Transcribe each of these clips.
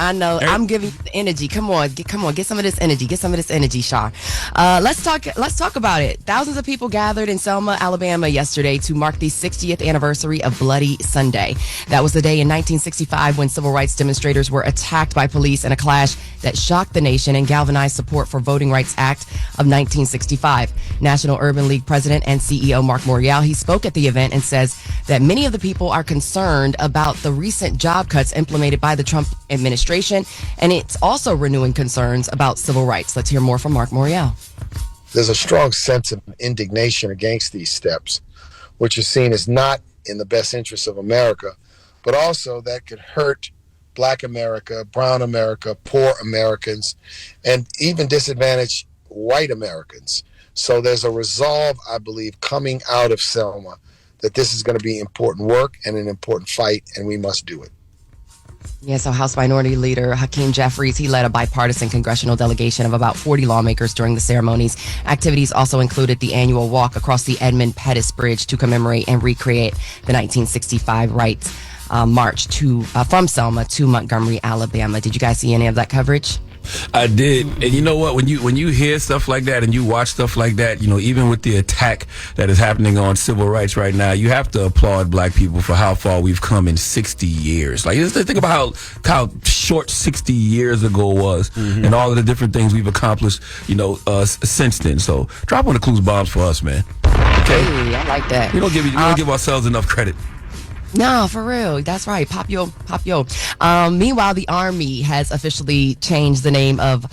I know. I'm giving you the energy. Come on. Get some of this energy. Get some of this energy, Shaw. Let's talk about it. Thousands of people gathered in Selma, Alabama yesterday to mark the 60th anniversary of Bloody Sunday. That was the day in 1965 when civil rights demonstrators were attacked by police in a clash that shocked the nation and galvanized support for Voting Rights Act of 1965. National Urban League President and CEO Mark Morial, he spoke at the event and says that many of the people are concerned about the recent job cuts implemented by the Trump administration, and it's also renewing concerns about civil rights. Let's hear more from Mark Morial. There's a strong sense of indignation against these steps, which are seen as not in the best interest of America, but also that could hurt Black America, Brown America, poor Americans, and even disadvantage white Americans. So there's a resolve, I believe, coming out of Selma that this is going to be important work and an important fight, and we must do it. Yeah, so House Minority Leader Hakeem Jeffries, he led a bipartisan congressional delegation of about 40 lawmakers during the ceremonies. Activities also included the annual walk across the Edmund Pettus Bridge to commemorate and recreate the 1965 rights march from Selma to Montgomery, Alabama. Did you guys see any of that coverage? I did. And you know what? When you hear stuff like that and you watch stuff like that, even with the attack that is happening on civil rights right now, you have to applaud Black people for how far we've come in 60 years. Like, just think about how short 60 years ago was, and all of the different things we've accomplished, since then. So drop one of the clues bombs for us, man. Okay? Hey, I like that. We don't give ourselves enough credit. No, for real. That's right. Pop yo. Meanwhile, the Army has officially changed the name of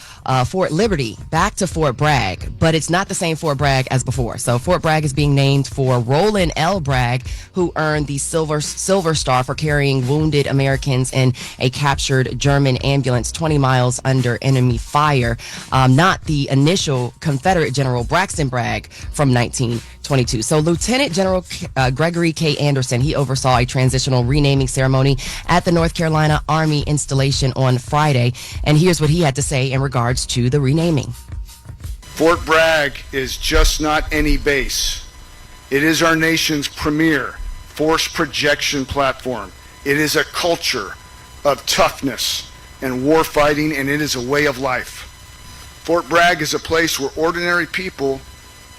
Fort Liberty back to Fort Bragg, but it's not the same Fort Bragg as before. So Fort Bragg is being named for Roland L. Bragg, who earned the Silver Star for carrying wounded Americans in a captured German ambulance 20 miles under enemy fire, not the initial Confederate General Braxton Bragg from 1922. So Lieutenant General Gregory K. Anderson, he oversaw a transitional renaming ceremony at the North Carolina Army installation on Friday. And here's what he had to say in regards to the renaming. Fort Bragg is just not any base. It is our nation's premier force projection platform. It is a culture of toughness and war fighting, and it is a way of life. Fort Bragg is a place where ordinary people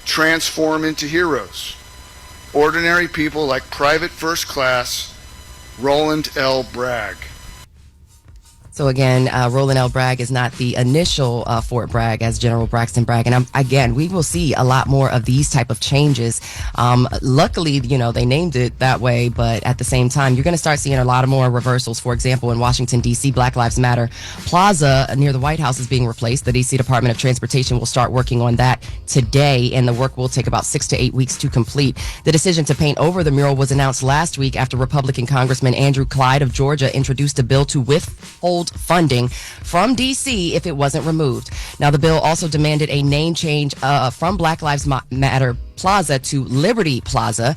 transform into heroes. Ordinary people like Private First Class Roland L. Bragg. So again, Roland L. Bragg is not the initial Fort Bragg as General Braxton Bragg. And again, we will see a lot more of these type of changes. Luckily, they named it that way, but at the same time, you're going to start seeing a lot of more reversals. For example, in Washington, D.C., Black Lives Matter Plaza near the White House is being replaced. The D.C. Department of Transportation will start working on that today, and the work will take about 6 to 8 weeks to complete. The decision to paint over the mural was announced last week after Republican Congressman Andrew Clyde of Georgia introduced a bill to withhold funding from D.C. if it wasn't removed. Now, the bill also demanded a name change from Black Lives Matter Plaza to Liberty Plaza.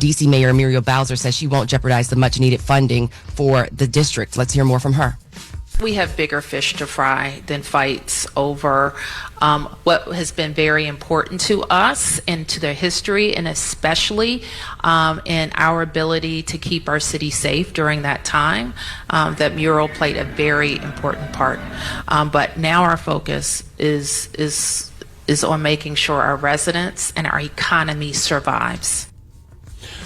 D.C. Mayor Muriel Bowser says she won't jeopardize the much-needed funding for the district. Let's hear more from her. We have bigger fish to fry than fights over what has been very important to us and to their history, and especially in our ability to keep our city safe during that time. That mural played a very important part. But now our focus is on making sure our residents and our economy survives.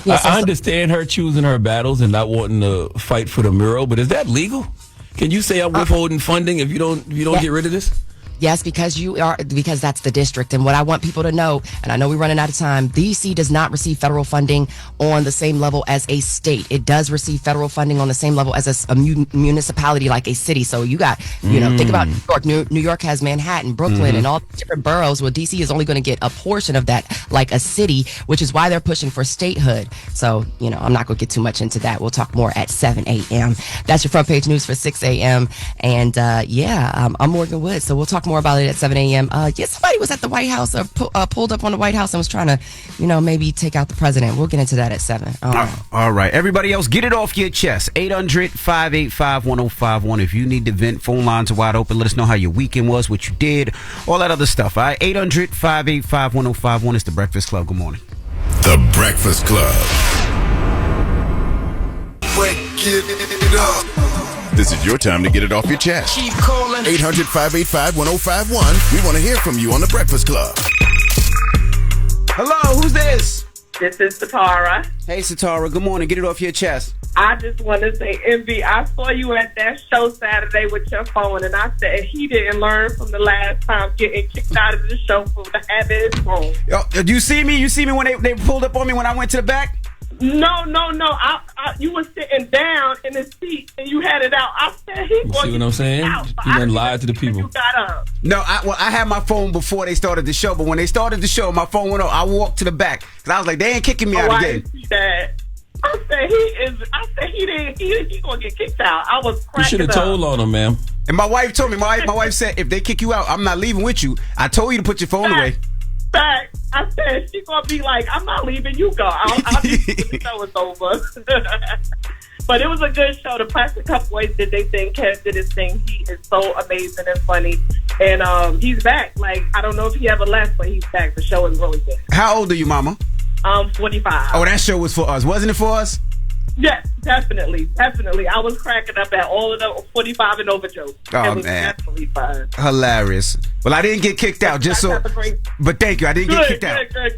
Yes, I understand her choosing her battles and not wanting to fight for the mural, but is that legal? Can you say I'm withholding funding if you don't get rid of this? Yes, because that's the district. And what I want people to know, and I know we're running out of time, D.C. does not receive federal funding on the same level as a state. It does receive federal funding on the same level as a municipality like a city. So you got, think about New York. New York has Manhattan, Brooklyn, and all different boroughs. Well, D.C. is only going to get a portion of that like a city, which is why they're pushing for statehood. So, I'm not going to get too much into that. We'll talk more at 7 a.m. That's your front page news for 6 a.m. And I'm Morgan Wood. So we'll talk more about it at 7 a.m. Somebody was at the White House or pulled up on the White House and was trying to, maybe take out the president. We'll get into that at 7. All right. Everybody else, get it off your chest. 800-585-1051. If you need to vent, phone lines are wide open. Let us know how your weekend was, what you did, all that other stuff. All right. 800-585-1051. It's The Breakfast Club. Good morning. The Breakfast Club. Wake it up. This is your time to get it off your chest. Keep calling. 800-585-1051. We want to hear from you on The Breakfast Club. Hello, who's this? This is Satara. Hey, Satara. Good morning. Get it off your chest. I just want to say, Envy, I saw you at that show Saturday with your phone, and I said he didn't learn from the last time getting kicked out of the show for having his phone. Yo, did you see me? You see me when they pulled up on me when I went to the back? No. You were sitting down in the seat, and you had it out. I said he You see what I'm saying? You done lied to the people. You got up. No, I had my phone before they started the show, but when they started the show, my phone went off. I walked to the back because I was like, they ain't kicking me out I again. didn't see that. I said he gonna get kicked out. I was cracking You should have told on him, man. And my wife told me, my wife said, if they kick you out, I'm not leaving with you. I told you to put your phone away. Back. I said she gonna be like, I'm not leaving. You go. I'll be the show is over. But it was a good show. The Plastic Cup Boys did their thing. Kev did his thing. He is so amazing and funny, and he's back. Like, I don't know if he ever left, but he's back. The show is really good. How old are you, Mama? 45. Oh, that show was for us, wasn't it for us? Yes, definitely. I was cracking up at all of the 45 and over jokes. Oh, it was man. definitely fun. Hilarious. Well, I didn't get kicked out, just so. But thank you, I didn't get kicked out. Good.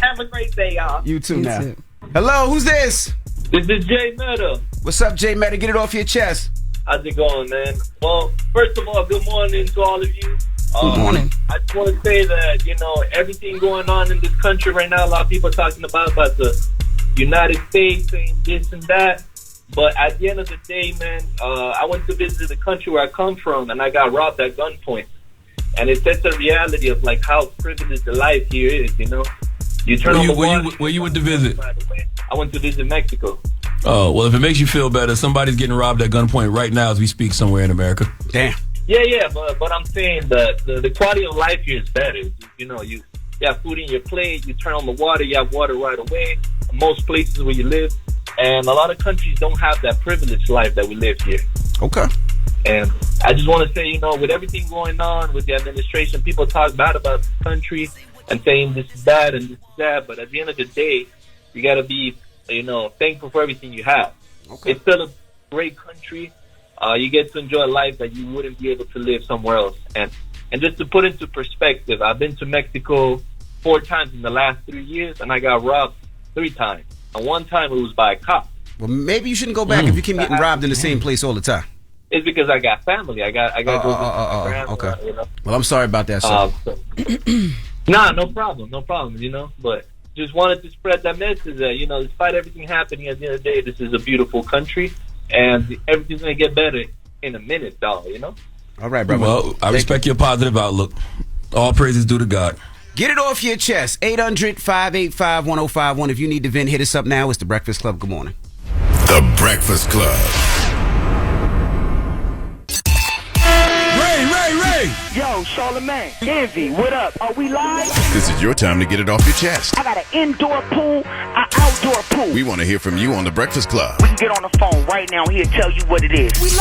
Have a great day, y'all. You too now. Hello, who's this? This is Jay Meta. What's up, Jay Meta? Get it off your chest. How's it going, man? Well, first of all, good morning to all of you. Good morning. I just want to say that, everything going on in this country right now, a lot of people are talking about the United States saying this and that. But at the end of the day, man, I went to visit the country where I come from, and I got robbed at gunpoint. And it's just a reality of, like, how privileged the life here is, You turn on the water. Where you went to visit? I went to visit Mexico. Oh, well, if it makes you feel better, somebody's getting robbed at gunpoint right now as we speak somewhere in America. Damn. Yeah, but I'm saying the quality of life here is better. You have food in your plate, you turn on the water, you have water right away. Most places where you live, and a lot of countries don't have that privileged life that we live here. Okay. And I just want to say, with everything going on with the administration, people talk bad about the country and saying this is bad and this is that, but at the end of the day, you got to be, thankful for everything you have. Okay. It's still a great country. You get to enjoy a life that you wouldn't be able to live somewhere else. And just to put into perspective, I've been to Mexico 4 times in the last 3 years, and I got robbed 3 times. And one time it was by a cop. Well, maybe you shouldn't go back if you keep getting robbed in the same place all the time. It's because I got family. I got to go visit my grandma, okay. Well, I'm sorry about that, sir. No problem. But just wanted to spread that message that, despite everything happening, at the end of the day, this is a beautiful country, and everything's going to get better in a minute, dog, All right, brother. Well, I respect your positive outlook. All praises due to God. Get it off your chest. 800-585-1051. If you need to vent, hit us up now. It's The Breakfast Club. Good morning. The Breakfast Club. Ray! Yo, Charlamagne, Envy, what up? Are we live? This is your time to get it off your chest. I got an indoor pool, an outdoor pool. We want to hear from you on The Breakfast Club. We can get on the phone right now. He'll tell you what it is. We live?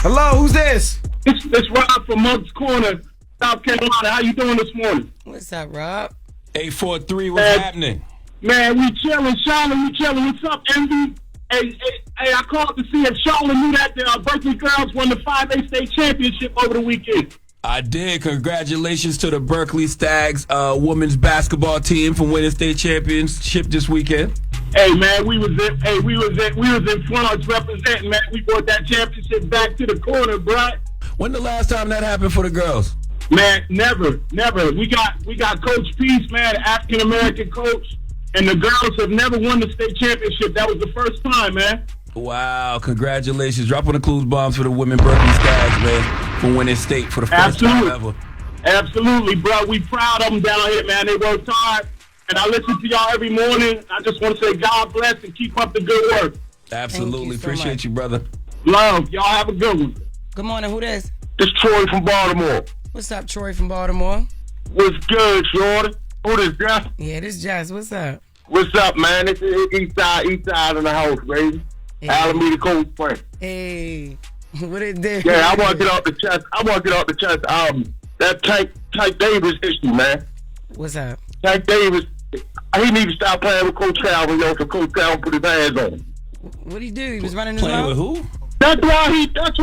Hello, who's this? It's Rob from Monk's Corner, South Carolina. How you doing this morning? What's up, Rob? 843, what's happening? Man, we chilling. Charlotte, we chilling. What's up, Envy? Hey, I called to see if Charlotte knew that the Berkeley girls won the 5A state championship over the weekend. I did. Congratulations to the Berkeley Stags women's basketball team for winning state championship this weekend. Hey man, we was in Florence representing, man. We brought that championship back to the corner, bruh. When the last time that happened for the girls? Man, never. We got Coach Peace, man, African American coach, and the girls have never won the state championship. That was the first time, man. Wow, congratulations. Drop on the clues bombs for the women Berkeley Stags, man, for winning state for the first time ever. Absolutely, bro. We proud of them down here, man. They worked hard. And I listen to y'all every morning. I just want to say God bless and keep up the good work. Absolutely. Appreciate you, brother. Love. Y'all have a good one. Good morning. Who this? It's Troy from Baltimore. What's up, Troy from Baltimore? What's good, Shorty? Who this, Jess? Yeah, this Jess. What's up? What's up, man? It's East side in the house, baby. Hey. Alameda Cold Spring. Hey. What it do? Yeah, I want to get off the chest. That Tank Davis issue, man. What's up? Tank Davis, he need to stop playing with Coach Calvin, so Coach Calvin put his hands on him. What'd he do? He was running his Playing mouth? with who? That's why he got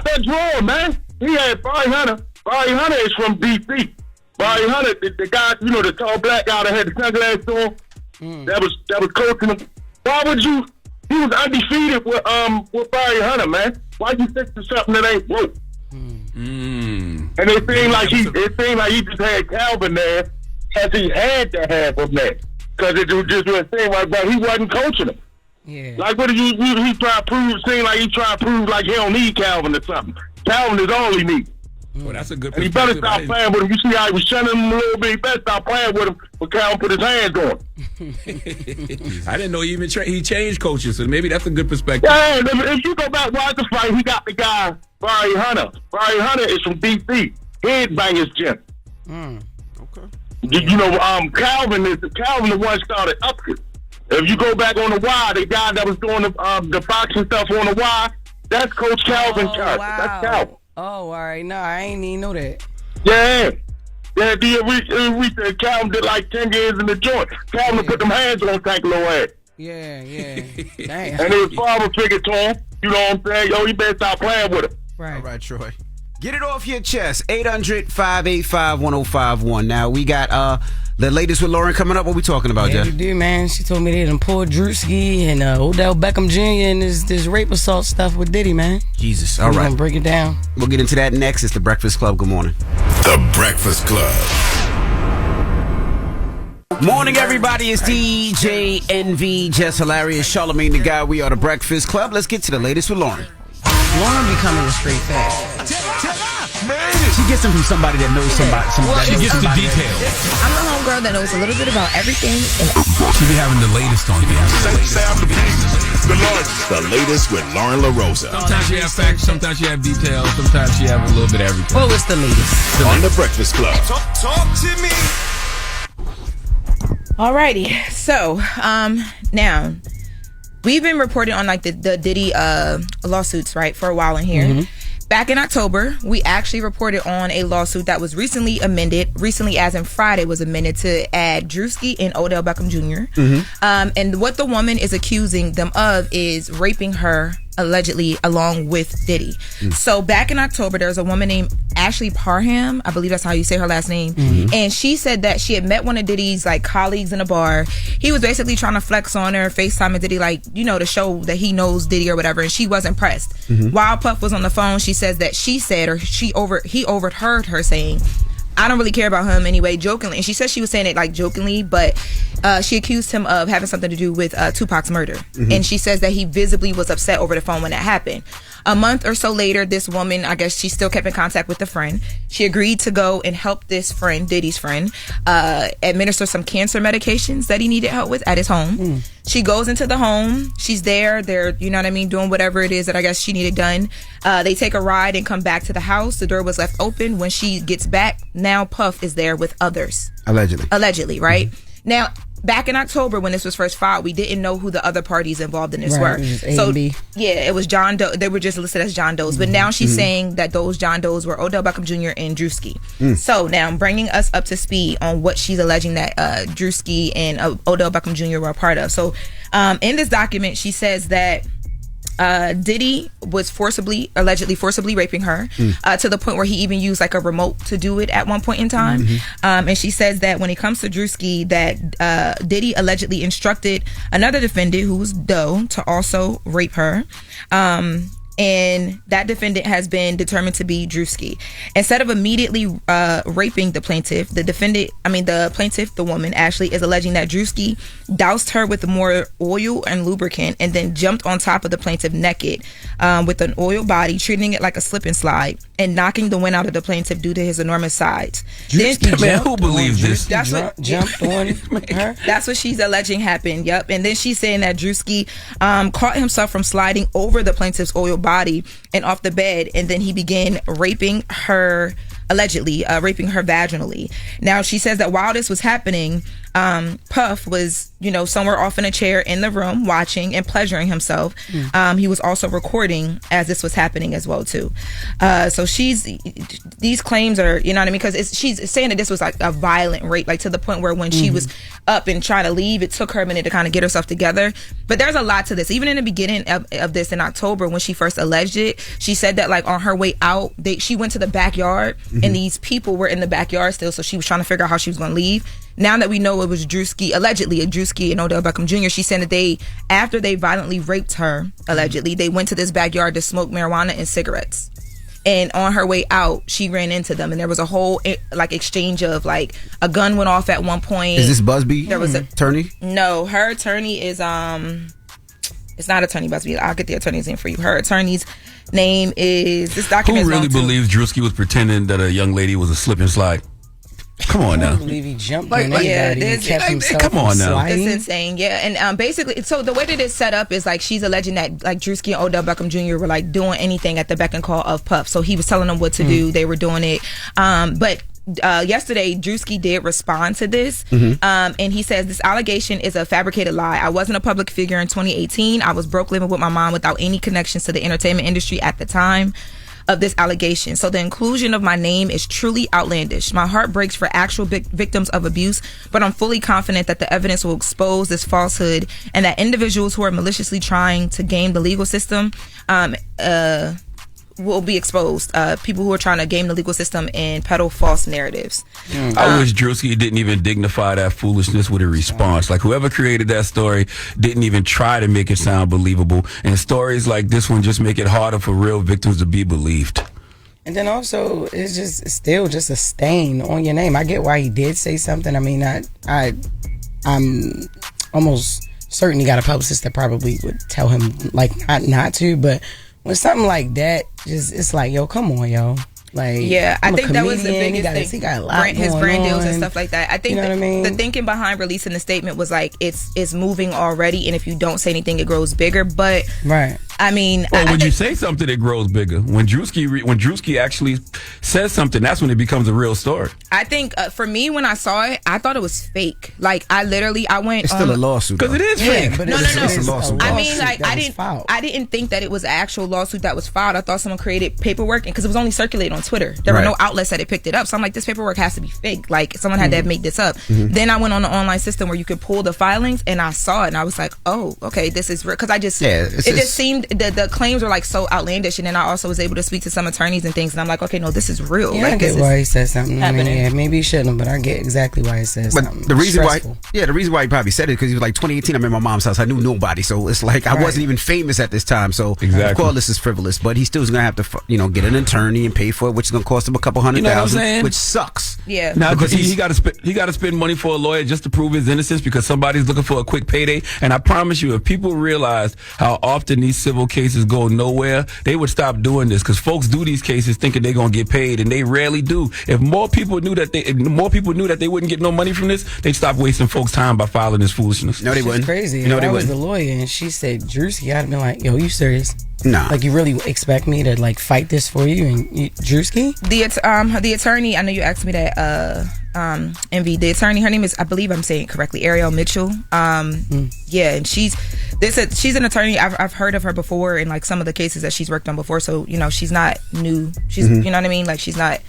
that draw, man. He had Barry Hunter. Barry Hunter is from DC. Barry Hunter, the guy, you know, the tall black guy that had the sunglasses on, that was coaching him. Why would you? He was undefeated with Barry Hunter, man. Why you stick to something that ain't broke? And it seemed like he just had Calvin there, as he had to have him there, because it was just a thing like that. He wasn't coaching him. Yeah. Like what he trying to prove? Seem like he trying to prove like he don't need Calvin or something. Calvin is all he needs. Well, that's a good And he better stop playing with him. You see how he was shunning him a little bit? He better stop playing with him when Calvin put his hands on him. I didn't know he even he changed coaches, so maybe that's a good perspective. Yeah, if you go back watch the fight, he got the guy, Barry Hunter. Barry Hunter is from D.C. Headbangers Gym. Okay. You know, Calvin the one started up it. If you go back on the Y, the guy that was doing the boxing stuff on the Y, that's Coach Calvin Carter. Wow. That's Calvin. Oh, all right. No, I ain't even know that. Yeah. We said Calvin did like 10 years in the joint. Calvin put them hands on Tank Low ass. Yeah. Damn. And his father figured to him, you know what I'm saying? Yo, he better stop playing with him. Right. All right, Troy. Get it off your chest. 800-585-1051. Now, we got the latest with Lauren coming up. What we talking about, Yeah, Jeff? we do, man. She told me they done pulled Drewski and Odell Beckham Jr. and this rape assault stuff with Diddy, man. Jesus. All We're right. gonna break it down. We'll get into that next. It's The Breakfast Club. Good morning. The Breakfast Club. Morning, everybody. It's DJ NV, Jess Hilarious, Charlamagne the Guy. We are The Breakfast Club. Let's get to the latest with Lauren. Lauren becoming a straight fact. She gets them from somebody that knows somebody. She gets the details. I'm the homegirl that knows a little bit about everything. She be having the latest on you. The latest with Lauren LaRosa. Sometimes you have facts, sometimes you have details, sometimes you have a little bit of everything. Well, it's the latest. On The Breakfast Club. Talk to me. Alrighty, so now we've been reporting on like the Diddy lawsuits, right, for a while in here. Back in October, we actually reported on a lawsuit that was recently amended, as in Friday was amended to add Drewski and Odell Beckham Jr. And what the woman is accusing them of is raping her allegedly along with Diddy. So back in October, there was a woman named Ashley Parham, I believe that's how you say her last name, and she said that she had met one of Diddy's like colleagues in a bar. He was basically trying to flex on her, FaceTime Diddy, like, you know, to show that he knows Diddy or whatever, and she wasn't pressed. While Puff was on the phone, she says that he overheard her saying, I don't really care about him anyway, jokingly. And she said she was saying it like jokingly, but she accused him of having something to do with Tupac's murder. And she says that he visibly was upset over the phone when that happened. A month or so later, this woman, I guess she still kept in contact with the friend. She agreed to go and help this friend, Diddy's friend, administer some cancer medications that he needed help with at his home. She goes into the home. She's there. They're, you know what I mean, doing whatever it is that I guess she needed done. They take a ride and come back to the house. The door was left open. When she gets back, now Puff is there with others. Allegedly, right? Now, back in October when this was first filed, we didn't know who the other parties involved in this were. So, yeah, it was John Doe. They were just listed as John Does. But now she's saying that those John Does were Odell Beckham Jr. and Drewski. So now I'm bringing us up to speed on what she's alleging that Drewski and Odell Beckham Jr. were a part of. So in this document, she says that Diddy was allegedly forcibly raping her to the point where he even used like a remote to do it at one point in time. And she says that when it comes to Drewski, that Diddy allegedly instructed another defendant who was Doe to also rape her. And that defendant has been determined to be Drewski. Instead of immediately raping the plaintiff, the woman, Ashley, is alleging that Drewski doused her with more oil and lubricant and then jumped on top of the plaintiff naked with an oil body, treating it like a slip and slide and knocking the wind out of the plaintiff due to his enormous size. Who believes this? Jumped on her? That's what she's alleging happened, yep. And then she's saying that Drewski caught himself from sliding over the plaintiff's oil body and off the bed, and then he began raping her, allegedly raping her vaginally. Now she says that while this was happening, Puff was, somewhere off in a chair in the room watching and pleasuring himself. He was also recording as this was happening as well too. So these claims are, you know what I mean? Because she's saying that this was like a violent rape, like to the point where when she was up and trying to leave, it took her a minute to kind of get herself together. But there's a lot to this. Even in the beginning of this in October, when she first alleged it, she said that like on her way out, she went to the backyard and these people were in the backyard still. So she was trying to figure out how she was going to leave. Now that we know it was allegedly Drewski and Odell Beckham Jr., she said that after they violently raped her, allegedly, they went to this backyard to smoke marijuana and cigarettes. And on her way out, she ran into them, and there was a whole exchange of like a gun went off at one point. Is this Busby? There was attorney? No, her attorney is it's not Attorney Busby. I'll get the attorney's name for you. Her attorney's name is this document. Who really believes Drewski was pretending that a young lady was a slip and slide? Come on now. I believe he jumped on anybody and kept himself come on now. sliding. That's insane. Yeah, and basically, so the way that it's set up is like she's alleging that like Drewski and Odell Beckham Jr. were like doing anything at the beck and call of Puff. So he was telling them what to do. They were doing it. But yesterday, Drewski did respond to this, and he says this allegation is a fabricated lie. I wasn't a public figure in 2018. I was broke living with my mom without any connections to the entertainment industry at the time of this allegation. So the inclusion of my name is truly outlandish. My heart breaks for actual victims of abuse, but I'm fully confident that the evidence will expose this falsehood and that individuals who are maliciously trying to game the legal system will be exposed. People who are trying to game the legal system and peddle false narratives. I wish Drewski didn't even dignify that foolishness with a response. Like whoever created that story didn't even try to make it sound believable. And stories like this one just make it harder for real victims to be believed. And then also, it's still just a stain on your name. I get why he did say something. I mean, I'm almost certain he got a publicist that probably would tell him like not to, but when something like that, it's like, yo, come on, yo. Like, yeah, I think that was the biggest thing. He got a lot his brand deals and stuff like that. I think you know what I mean? The thinking behind releasing the statement was like it's moving already, and if you don't say anything, it grows bigger. But right. I mean, well, when you say something, it grows bigger. When Drewski actually says something, that's when it becomes a real story. I think for me, when I saw it, I thought it was fake. Like I went. It's still a lawsuit because it is fake. But no. It's a lawsuit. I mean, like I didn't think that it was an actual lawsuit that was filed. I thought someone created paperwork, because it was only circulated on Twitter. There were no outlets that it picked it up. So I'm like, this paperwork has to be fake. Like someone had to have made this up. Then I went on the online system where you could pull the filings, and I saw it, and I was like, oh, okay, this is real. Because it just seemed the claims were like so outlandish, and then I also was able to speak to some attorneys and things, and I'm like, okay, no, this is real. Yeah, like, I get why he said something. Happening. I mean, maybe he shouldn't, but I get exactly why he said something. But the reason why he probably said it because he was like 2018. I'm in my mom's house. I knew nobody, so it's like I wasn't even famous at this time. So of course this is frivolous, but he still is gonna have to get an attorney and pay for it, which is gonna cost him a couple $100,000, which sucks. Yeah. Now because he got to spend money for a lawyer just to prove his innocence because somebody's looking for a quick payday. And I promise you, if people realized how often these civil cases go nowhere, they would stop doing this, because folks do these cases thinking they're gonna get paid, and they rarely do. If more people knew that they wouldn't get no money from this, they'd stop wasting folks' time by filing this foolishness. No, they wouldn't. It's crazy. No, if I was the lawyer and she said Drewski, I'd have been like, yo, you serious? Nah. Like, you really expect me to like fight this for you? And Drewski? The attorney, I know you asked me that, Envy, the attorney, her name is, I believe I'm saying it correctly, Ariel Mitchell. Yeah, and she's an attorney. I've heard of her before in like some of the cases that she's worked on before. So she's not new. She's you know what I mean. Like she's not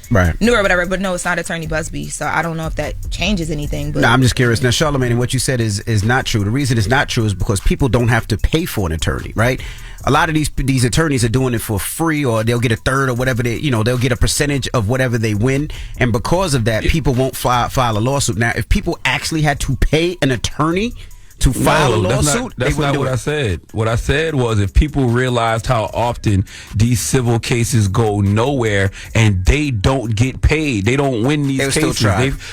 new or whatever. But no, it's not Attorney Busby. So I don't know if that changes anything. But no, I'm just curious. Now, Charlamagne, what you said is not true. The reason it's not true is because people don't have to pay for an attorney, right? A lot of these attorneys are doing it for free, or they'll get a third or whatever they'll get a percentage of whatever they win, and because of that, people won't file a lawsuit. Now, if people actually had to pay an attorney to file a lawsuit, that's not what I said. What I said was, if people realized how often these civil cases go nowhere and they don't get paid, they don't win these cases.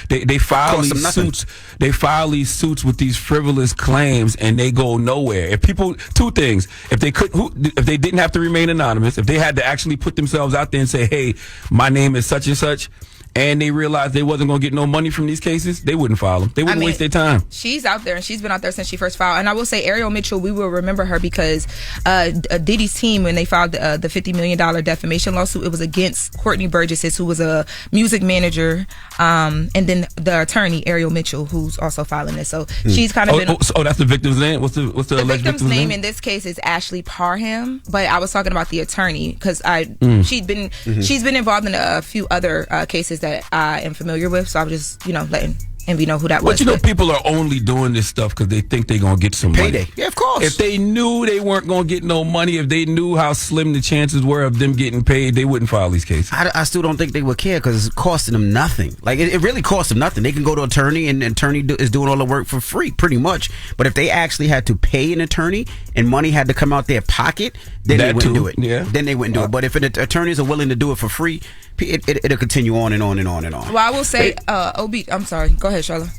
They file these suits. They file these suits with these frivolous claims, and they go nowhere. If people, two things: if they didn't have to remain anonymous, if they had to actually put themselves out there and say, "Hey, my name is such and such," and they realized they wasn't going to get no money from these cases, they wouldn't file them. They wouldn't waste their time. She's out there, and she's been out there since she first filed. And I will say, Ariel Mitchell, we will remember her because Diddy's team, when they filed the $50 million defamation lawsuit, it was against Courtney Burgess, who was a music manager And then the attorney, Ariel Mitchell, who's also filing this. So she's kind of been... Oh, that's the victim's name? What's the alleged victim's name in this case is Ashley Parham, but I was talking about the attorney because she's been involved in a few other cases that I am familiar with. So I'm just, letting Envy know who that was. But people are only doing this stuff because they think they're going to get some payday. money. Yeah, of course. If they knew they weren't going to get no money, if they knew how slim the chances were of them getting paid, they wouldn't file these cases. I still don't think they would care because it's costing them nothing. Like, it really costs them nothing. They can go to an attorney and an attorney is doing all the work for free, pretty much. But if they actually had to pay an attorney and money had to come out their pocket, then they wouldn't do it. Yeah. Then they wouldn't do it. But if attorneys are willing to do it for free, it'll continue on and on and on and on. Well, I will say, I'm sorry. Go ahead, Charlotte.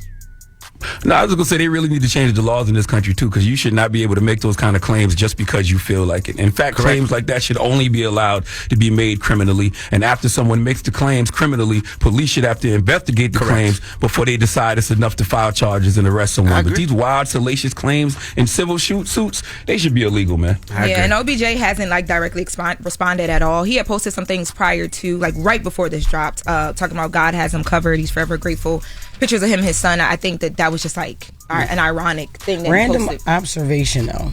No, I was going to say they really need to change the laws in this country, too, because you should not be able to make those kind of claims just because you feel like it. In fact, claims like that should only be allowed to be made criminally. And after someone makes the claims criminally, police should have to investigate the claims before they decide it's enough to file charges and arrest someone. But these wild, salacious claims in civil suits, they should be illegal, man. And OBJ hasn't directly responded at all. He had posted some things prior to, right before this dropped, talking about God has him covered. He's forever grateful. Pictures of him and his son. I think that was just an ironic thing. That Random observation though.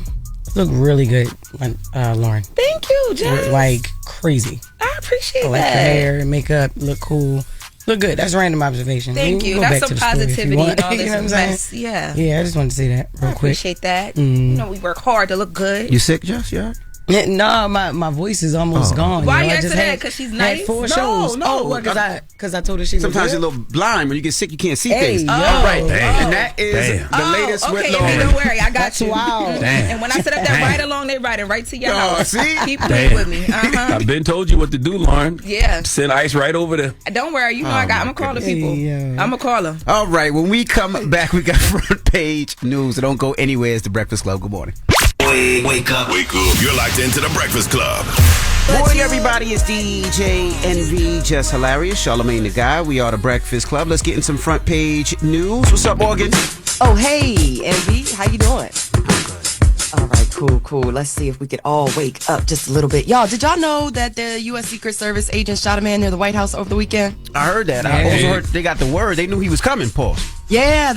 Look really good, Lauren. Thank you, Jess. Like crazy. I appreciate that. Your hair, makeup, look cool. Look good. That's a random observation. Thank you. That's some positivity and all this mess. Yeah. Yeah, I just wanted to say that real quick. Appreciate that. We work hard to look good. You sick, Jess? Yeah. No, my voice is almost gone. Why you answer that? Because she's nice? Had 4 shows. Because I told her she was sometimes good. you're a little blind when you get sick. You can't see things. All right, and that is the latest with Lauren. Don't worry, I got you. Wow. And when I set up that ride along, they riding right to your house. See? Keep playing with me. I've been told you what to do, Lauren. Yeah. Send ice right over there. Don't worry, I'm gonna call the people. I'm gonna call them. All right, when we come back, we got front page news. So don't go anywhere. It's the Breakfast Club. Good morning. Wake up. You're locked into the Breakfast Club. Morning, everybody. It's DJ Envy, Jess Hilarious, Charlamagne the Guy. We are the Breakfast Club. Let's get in some front page news. What's up, Morgan? Oh, hey, Envy. How you doing? I'm good. All right, cool. Let's see if we could all wake up just a little bit. Y'all, did y'all know that the U.S. Secret Service agent shot a man near the White House over the weekend? I heard that. I also heard they got the word. They knew he was coming, Paul. Yeah,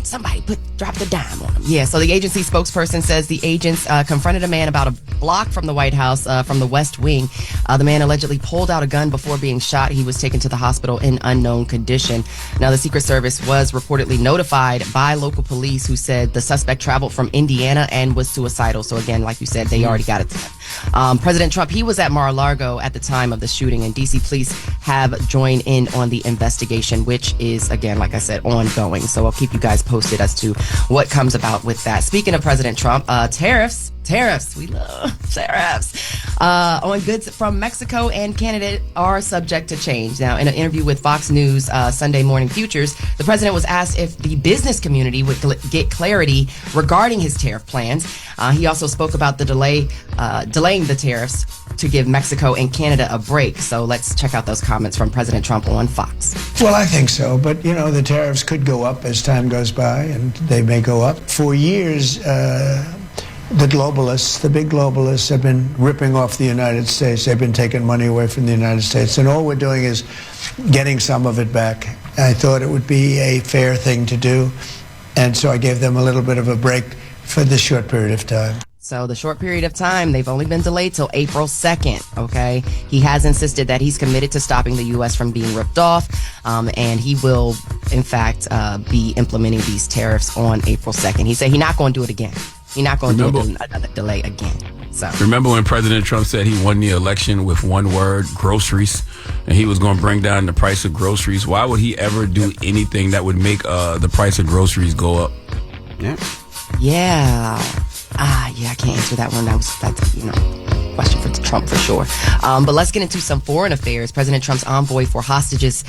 somebody dropped a dime on him. Yeah, so the agency spokesperson says the agents confronted a man about a block from the White House, from the West Wing. The man allegedly pulled out a gun before being shot. He was taken to the hospital in unknown condition. Now, the Secret Service was reportedly notified by local police who said the suspect traveled from Indiana and was suicidal. So again, like you said, they already got it to him. President Trump, he was at Mar-a-Lago at the time of the shooting, and D.C. police have joined in on the investigation, which is, again, like I said, ongoing. So I'll keep you guys posted as to what comes about with that. Speaking of President Trump, tariffs. We love tariffs. On goods from Mexico and Canada are subject to change. Now, in an interview with Fox News Sunday Morning Futures, the president was asked if the business community would get clarity regarding his tariff plans. He also spoke about the delaying the tariffs to give Mexico and Canada a break. So let's check out those comments from President Trump on Fox. Well, I think so. But, the tariffs could go up as time goes by, and they may go up. For years, the globalists, the big globalists, have been ripping off the United States. They've been taking money away from the United States. And all we're doing is getting some of it back. I thought it would be a fair thing to do. And so I gave them a little bit of a break for this short period of time. So the short period of time, they've only been delayed till April 2nd, okay? He has insisted that he's committed to stopping the U.S. from being ripped off, and he will, in fact, be implementing these tariffs on April 2nd. He said he's not going to do it again. He's not going to do another delay again. So remember when President Trump said he won the election with one word, groceries, and he was going to bring down the price of groceries? Why would he ever do anything that would make the price of groceries go up? Yeah, I can't answer that one. That's question for Trump for sure. But let's get into some foreign affairs. President Trump's envoy for hostages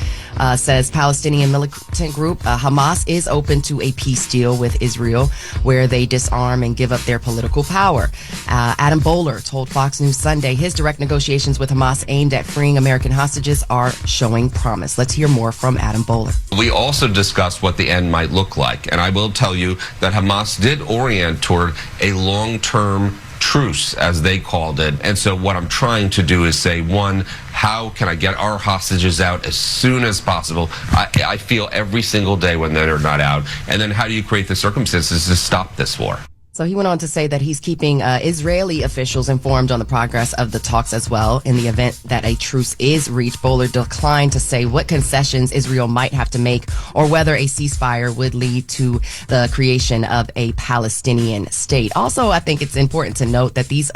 says Palestinian militant group Hamas is open to a peace deal with Israel where they disarm and give up their political power. Adam Bowler told Fox News Sunday his direct negotiations with Hamas aimed at freeing American hostages are showing promise. Let's hear more from Adam Bowler. We also discussed what the end might look like, and I will tell you that Hamas did orient toward a long-term truce, as they called it. And so what I'm trying to do is say, one, how can I get our hostages out as soon as possible? I feel every single day when they're not out. And then how do you create the circumstances to stop this war? So he went on to say that he's keeping Israeli officials informed on the progress of the talks as well. In the event that a truce is reached, Bowler declined to say what concessions Israel might have to make or whether a ceasefire would lead to the creation of a Palestinian state. Also, I think it's important to note that these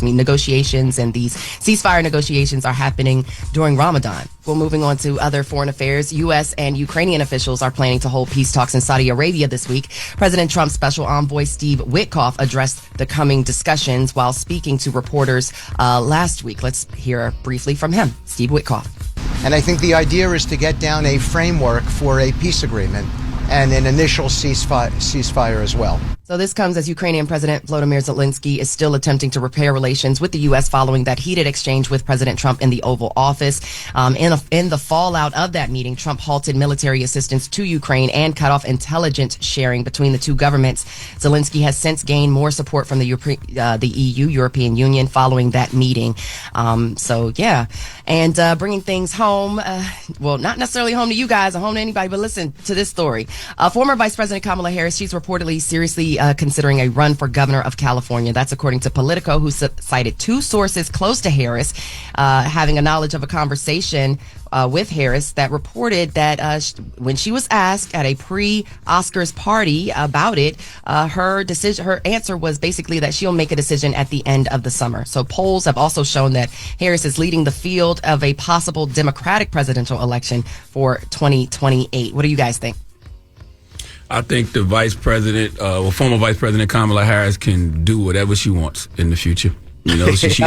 negotiations and these ceasefire negotiations are happening during Ramadan. Well, moving on to other foreign affairs, U.S. and Ukrainian officials are planning to hold peace talks in Saudi Arabia this week. President Trump's special envoy Steve Witkoff addressed the coming discussions while speaking to reporters last week. Let's hear briefly from him, Steve Witkoff. And I think the idea is to get down a framework for a peace agreement and an initial ceasefire as well. So this comes as Ukrainian President Volodymyr Zelensky is still attempting to repair relations with the U.S. following that heated exchange with President Trump in the Oval Office. In the fallout of that meeting, Trump halted military assistance to Ukraine and cut off intelligence sharing between the two governments. Zelensky has since gained more support from the EU, European Union, following that meeting. And bringing things home, well, not necessarily home to you guys or home to anybody, but listen to this story. Former Vice President Kamala Harris, she's reportedly seriously considering a run for governor of California. That's according to Politico, who cited two sources close to Harris having a knowledge of a conversation with Harris that reported that when she was asked at a pre-Oscars party about it, her answer was basically that she'll make a decision at the end of the summer. So polls have also shown that Harris is leading the field of a possible Democratic presidential election for 2028. What do you guys think? I think the former Vice President Kamala Harris can do whatever she wants in the future. You know, she's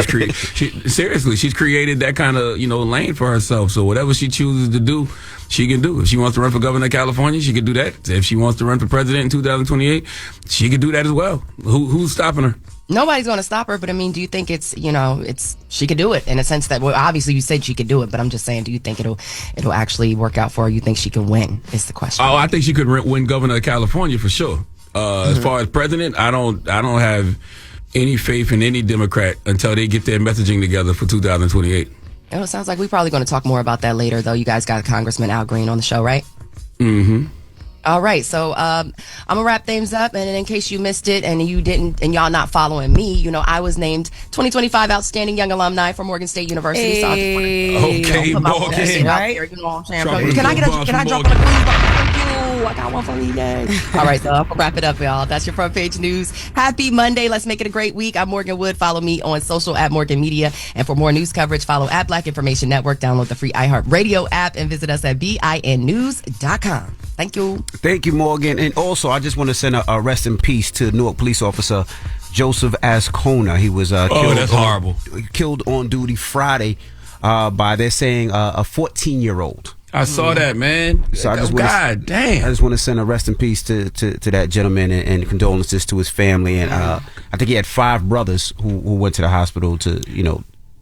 created that kind of, lane for herself. So whatever she chooses to do, she can do. If she wants to run for governor of California, she can do that. If she wants to run for president in 2028, she can do that as well. Who's stopping her? Nobody's going to stop her, but I mean, do you think she could do it in a sense that, well, obviously you said she could do it, but I'm just saying, do you think it'll actually work out for her? You think she can win is the question. Oh, I think she could win governor of California for sure. As far as president, I don't have any faith in any Democrat until they get their messaging together for 2028. Oh, it sounds like we're probably going to talk more about that later, though. You guys got Congressman Al Green on the show, right? Mm-hmm. All right, so I'm gonna wrap things up, and in case you missed it and you didn't, and y'all not following me, I was named 2025 Outstanding Young Alumni for Morgan State University. Hey. So I just Morgan, right? Can I drop on a green button? Thank you. I got one for you guys. All right, so I'm gonna wrap it up, y'all. That's your front page news. Happy Monday. Let's make it a great week. I'm Morgan Wood. Follow me on social at Morgan Media, and for more news coverage, follow at Black Information Network. Download the free iHeartRadio app and visit us at BINnews.com. Thank you. Thank you, Morgan. And also, I just want to send a rest in peace to Newark police officer Joseph Ascona. He was killed on duty Friday by, they're saying, a 14-year-old. I saw that, man. So I just damn. I just want to send a rest in peace to that gentleman and condolences to his family. And I think he had 5 brothers who went to the hospital to,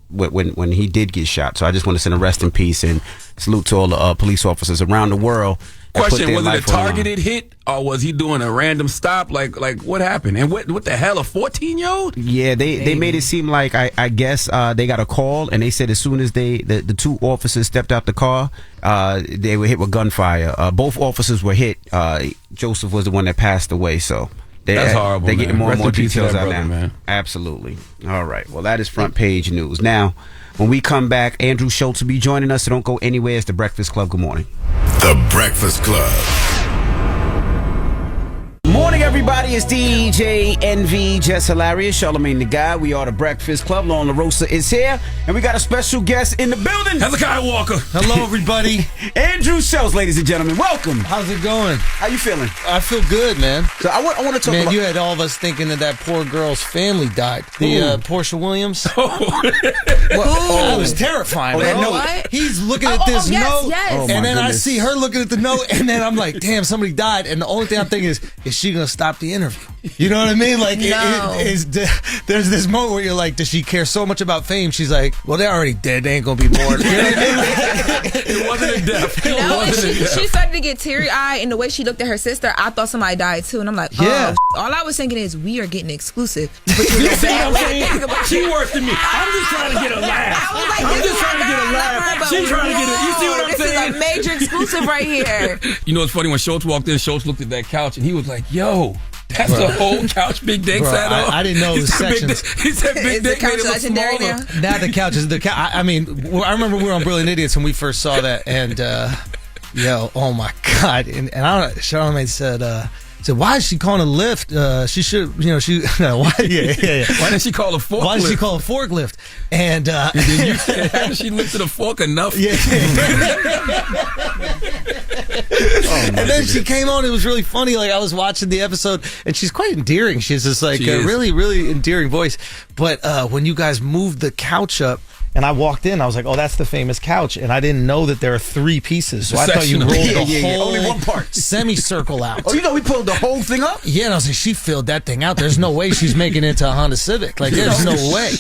when he did get shot. So I just want to send a rest in peace and salute to all the police officers around the world. Question, was it a targeted hit or was he doing a random stop? Like what happened? And what the hell, a 14-year-old? Yeah, they made it seem like, I guess they got a call and they said as soon as the 2 officers stepped out the car, they were hit with gunfire. Both officers were hit. Joseph was the one that passed away, so that's horrible. They're getting more and more details out now. Man. Absolutely. All right. Well, that is front page news. Now, when we come back, Andrew Schulz will be joining us, so don't go anywhere. It's The Breakfast Club. Good morning. The Breakfast Club. Morning, everybody. It's DJ NV, Jess Hilarious, Charlamagne the Guy. We are The Breakfast Club. Lauren LaRosa is here, and we got a special guest in the building. Hezekiah Walker. Hello, everybody. Andrew Schulz, ladies and gentlemen. Welcome. How's it going? How you feeling? I feel good, man. So I want to talk about... you had all of us thinking that poor girl's family died. The Portia Williams. That was terrifying. What? He's looking at this note, yes. And then I see her looking at the note, and then I'm like, damn, somebody died. And the only thing I'm thinking is she going to stop the interview? You know what I mean? Like, No. there's this moment where you're like, does she care so much about fame? She's like, well, they're already dead. They ain't gonna be born. You know what I mean? It wasn't a death. It No, and wasn't a death. she started to get teary-eyed, and the way she looked at her sister, I thought somebody died too. And I'm like, Yeah. all I was thinking is, we are getting exclusive. You see what I'm saying? She worse than me. I'm just trying to get a laugh. I was like, I'm this just trying to get a laugh. She's trying to get it. You see what I'm saying? This is a major exclusive right here. You know, it's funny when Schulz walked in. Schulz looked at that couch and he was like, "Yo, that's the whole couch Big Dick Bro, sat on." I didn't know it was sections. He said Big Is the Dick made couch it look legendary smaller. now? Now the couch is the couch. I mean, I remember we were on Brilliant Idiots when we first saw that, and yo, oh my God! And I don't know, Charlamagne said, why is she calling a lift? She should, why? Yeah. Why did she call a forklift? Why did she call a forklift? And then you said, "Hadn't she lifted a fork enough?" Yeah. And then she came on. It was really funny. Like, I was watching the episode, and she's quite endearing. She's just like She a is. really, really endearing voice. But when you guys moved the couch up, and I walked in, I was like, "Oh, that's the famous couch," and I didn't know that there are 3 pieces. So I thought you rolled the whole Only one part. semicircle out. Oh, you know we pulled the whole thing up? Yeah, and I was like, she filled that thing out. There's no way she's making it into a Honda Civic. Like, there's no way.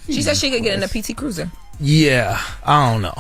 She said she could get in a PT Cruiser. Yeah, I don't know.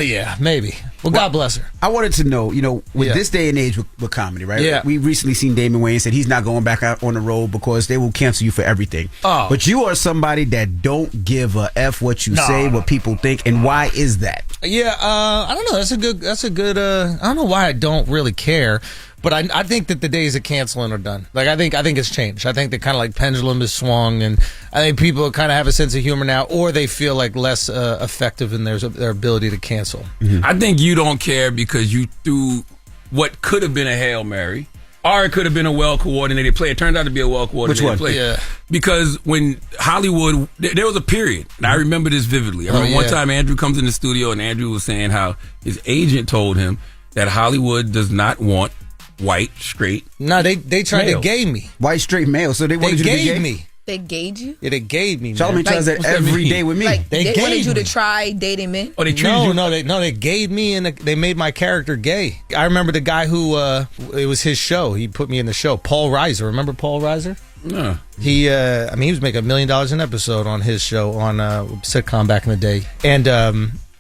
Yeah, maybe. Well, God bless her. I wanted to know, with this day and age with comedy, right? Yeah. We recently seen Damon Wayans said he's not going back out on the road because they will cancel you for everything. Oh. But you are somebody that don't give a F what you say, what people think, and why is that? Yeah, I don't know. That's a good. I don't know why I don't really care, but I think that the days of canceling are done. Like, I think it's changed. I think the kind of like pendulum is swung, and I think people kind of have a sense of humor now, or they feel like less effective in their ability to cancel. I think you don't care because you threw what could have been a Hail Mary. Or it could have been a well-coordinated play. It turned out to be a well-coordinated play. Yeah. Because when Hollywood, there was a period, and I remember this vividly. I remember one time Andrew comes in the studio, and Andrew was saying how his agent told him that Hollywood does not want white, straight No, they tried male. to gay me. White straight male, so they They wanted you to be gave gay? me. They gauge you? Yeah, they gave me. Charlamagne Man. tries that what's that every mean? day with me. Like, They they wanted gave you to me. try dating men? Or they treated you. They gave me, and they made my character gay. I remember the guy who it was his show. He put me in the show. Paul Reiser. Remember Paul Reiser? No. He was making $1 million an episode on his show on sitcom back in the day, and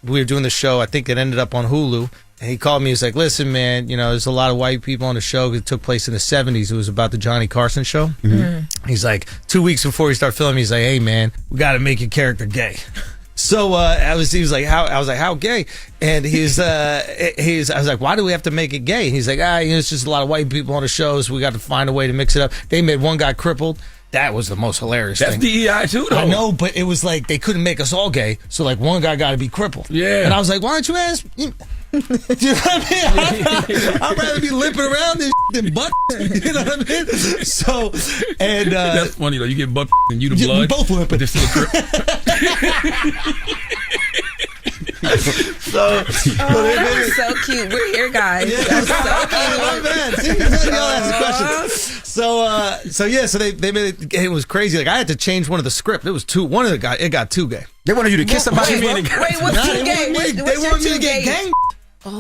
we were doing the show. I think it ended up on Hulu. And he called me. He was like, "Listen, man, there's a lot of white people on the show. It took place in the 70s. It was about the Johnny Carson show." Mm-hmm. He's like, 2 weeks before we start filming, he's like, "Hey, man, we got to make your character gay." So he was like, how gay? And I was like, why do we have to make it gay? And he's like, it's just a lot of white people on the shows. We got to find a way to mix it up. They made one guy crippled. That was the most hilarious That's thing. DEI too, though. I know, but it was like they couldn't make us all gay. So like one guy got to be crippled. Yeah. And I was like, why don't you ask? Do you know what I mean? I'd rather be limping around than butt. You know what I mean? So, and that's funny though. You get butt and you the we blood. both limping. But they're still That was so cute. We're here, guys. That was so cute. Man, see, y'all ask questions. So they made it was crazy. Like, I had to change one of the script. It was two. One of the guys, it got too gay. They wanted you to kiss somebody. Wait, what's too gay? They wanted me to get gang.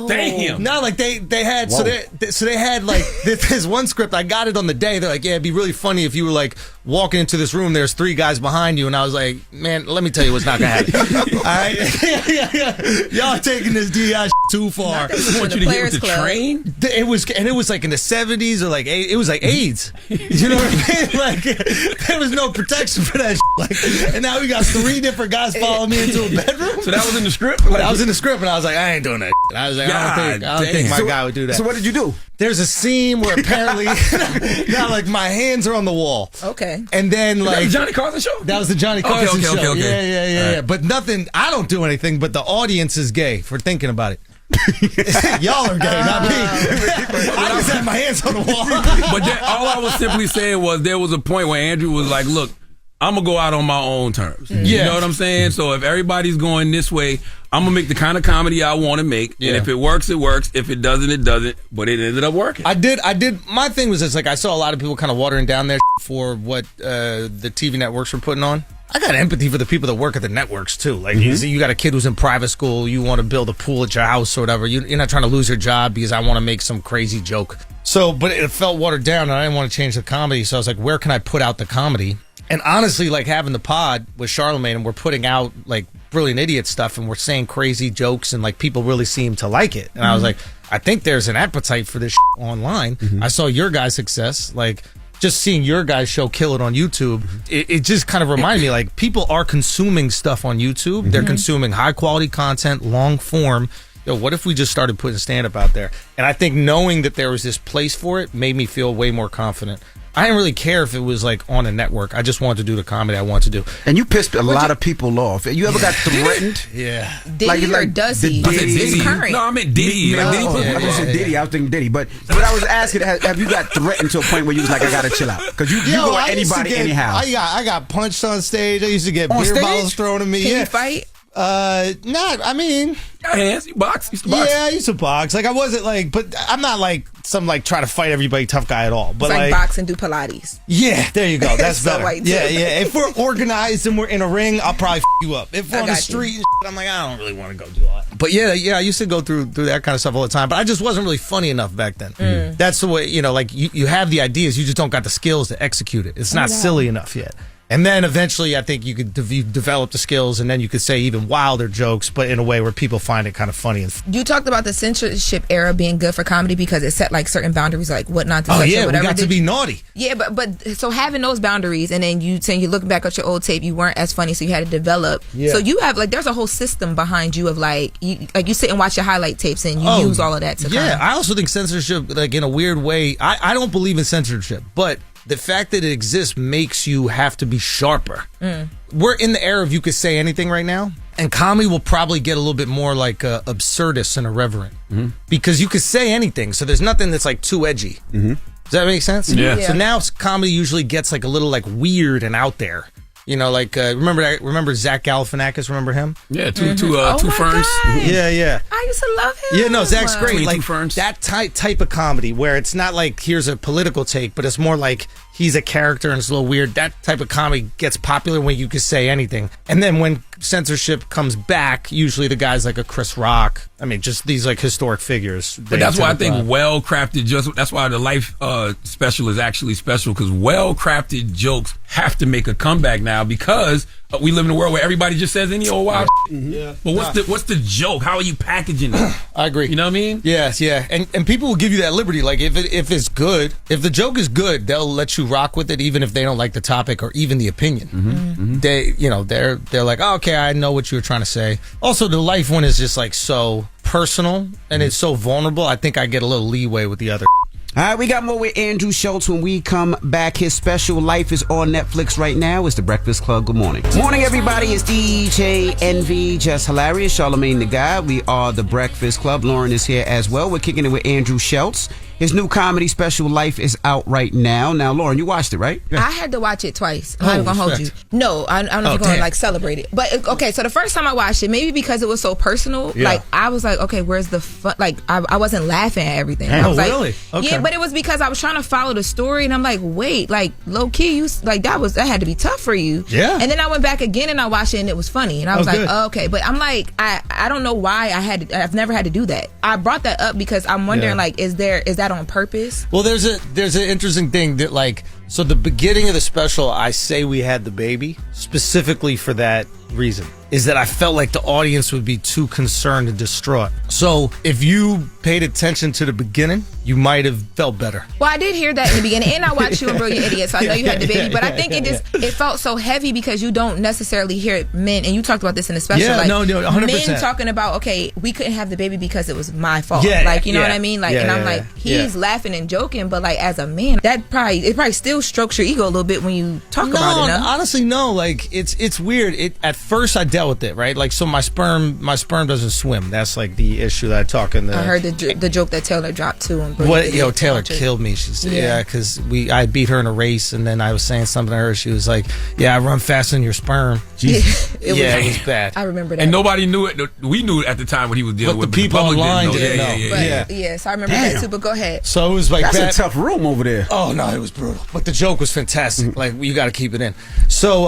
Damn. No, like they had so they had like this one script. I got it on the day. They're like, yeah, it'd be really funny if you were like walking into this room. There's 3 guys behind you, and I was like, man, let me tell you what's not gonna happen. All right, y'all are taking this DI too far. I want you to get with the train. It was like in the 70s or like it was like AIDS. You know what I mean? Like there was no protection for that. Like, and now we got 3 different guys following me into a bedroom. So that was in the script. That was in the script, and I was like, I ain't doing that. I was like, I don't think my guy would do that. So what did you do? There's a scene where apparently now like my hands are on the wall. Okay. And then like that the Johnny Carson show? That was the Johnny Carson show. Okay. Yeah. Right. But nothing, I don't do anything, but the audience is gay for thinking about it. Y'all are gay, not me. I just had my hands on the wall. But all I was simply saying was there was a point where Andrew was like, look, I'm going to go out on my own terms. Yeah. You know what I'm saying? So if everybody's going this way, I'm going to make the kind of comedy I want to make. Yeah. And if it works, it works. If it doesn't, it doesn't. But it ended up working. I did. My thing was this, like, I saw a lot of people kind of watering down their for what the TV networks were putting on. I got empathy for the people that work at the networks, too. Like, you got a kid who's in private school, you want to build a pool at your house or whatever. You're not trying to lose your job because I want to make some crazy joke. So, but it felt watered down, and I didn't want to change the comedy. So I was like, where can I put out the comedy? And honestly, like having the pod with Charlamagne, and we're putting out like Brilliant Idiot stuff, and we're saying crazy jokes, and like people really seem to like it. And I was like, I think there's an appetite for this online. I saw your guys' success, like just seeing your guys' show kill it on YouTube. It just kind of reminded me, like, people are consuming stuff on YouTube. They're consuming high quality content, long form. Yo, what if we just started putting stand-up out there? And I think knowing that there was this place for it made me feel way more confident. I didn't really care if it was like on a network. I just wanted to do the comedy I wanted to do. And you pissed a lot of people off. You ever got threatened? Yeah. Diddy or does he? He's current. No, I meant Diddy. I was saying Diddy. I was thinking Diddy. But I was asking, have you got threatened to a point where you was like, I got to chill out? Because you go at anybody anyhow. I got punched on stage. I used to get beer bottles thrown at me. Can you fight? I mean, hands. You box. Used to box. Yeah, I used to box. Like I wasn't like, but I'm not like some like try to fight everybody tough guy at all. But it's like box and do Pilates. Yeah, there you go. That's So better. white, Yeah, too. yeah. If we're organized and we're in a ring, I'll probably you up. If we're on the street, and I'm like, I don't really want to go do all that. But yeah, I used to go through that kind of stuff all the time. But I just wasn't really funny enough back then. That's the way, like you have the ideas, you just don't got the skills to execute it. It's not silly enough yet. And then eventually, I think you could develop the skills, and then you could say even wilder jokes, but in a way where people find it kind of funny. You talked about the censorship era being good for comedy because it set like certain boundaries, like what not to touch. Oh yeah, or whatever. we got to be naughty. Yeah, but so having those boundaries, and then you look back at your old tape, you weren't as funny, so you had to develop. Yeah. So you have like there's a whole system behind you of like you sit and watch your highlight tapes and you use all of that to. Yeah, kind of, I also think censorship, like in a weird way, I don't believe in censorship, but the fact that it exists makes you have to be sharper. We're in the era of you could say anything right now, and comedy will probably get a little bit more like absurdist and irreverent because you could say anything, so there's nothing that's like too edgy. Does that make sense? Yeah. So now comedy usually gets like a little like weird and out there. Like remember Zach Galifianakis? Remember him? Yeah, two ferns. God. Yeah. I used to love him. Yeah, no, Zach's great. Between Like two ferns. that type of comedy where it's not like here's a political take, but it's more like he's a character and it's a little weird. That type of comedy gets popular when you can say anything. And then when censorship comes back, usually the guys like a Chris Rock. I mean, just these like historic figures. But that's why I think well-crafted that's why the Life special is actually special, because well-crafted jokes have to make a comeback now because we live in a world where everybody just says any old wild shit. Yeah. But what's the joke? How are you packaging it? I agree. You know what I mean? Yes, yeah. And people will give you that liberty. Like if it's good, if the joke is good, they'll let you rock with it even if they don't like the topic or even the opinion. They they're like, oh, okay, I know what you were trying to say. Also, the Life one is just like so personal and it's so vulnerable. I think I get a little leeway with the other. All right, we got more with Andrew Schulz when we come back. His special Life is on Netflix right now. It's The Breakfast Club. Good morning. Morning, everybody. It's DJ Envy, Jess Hilarious, Charlamagne the Guy. We are The Breakfast Club. Lauren is here as well. We're kicking it with Andrew Schulz. His new comedy special, Life, is out right now. Now, Lauren, you watched it, right? I had to watch it twice. I'm not gonna hold you. No, I don't know if you're gonna like celebrate it. But okay, so the first time I watched it, maybe because it was so personal, like I was like, okay, where's the fun? Like I wasn't laughing at everything. I was like, really? Okay. Yeah, but it was because I was trying to follow the story, and I'm like, wait, like low key, you like that had to be tough for you. Yeah. And then I went back again and I watched it, and it was funny, and I was like, oh, okay. But I'm like, I don't know why I've never had to do that. I brought that up because I'm wondering, like, is that on purpose? Well, there's an interesting thing that like, so the beginning of the special, I say we had the baby specifically for that reason, is that I felt like the audience would be too concerned and distraught. So if you paid attention to the beginning, you might have felt better. Well, I did hear that in the beginning, and I watched you on Brilliant Idiot, so I know you had the baby, but I think it felt so heavy because you don't necessarily hear men, and you talked about this in the special, Yeah, like no, 100%. men talking about, okay, we couldn't have the baby because it was my fault. Yeah, like, you know yeah, what I mean? Like, yeah, and I'm yeah, like, yeah. he's laughing and joking, but like as a man, it probably still strokes your ego a little bit when you talk about it. No? Honestly, no. Like it's weird. At first I dealt with it, right? Like, so my sperm doesn't swim. That's like the issue that I talk in the. I heard the joke that Taylor dropped too. On Taylor killed me. She said, because I beat her in a race, and then I was saying something to her. She was like, "Yeah, I run faster than your sperm." It was bad. I remember that. And nobody knew it. We knew it at the time what he was dealing with. The people public online didn't know. Yeah, so I remember that too. But go ahead. So it was like that's a tough room over there. Oh no, it was brutal. But the joke was fantastic. Like, you got to keep it in. So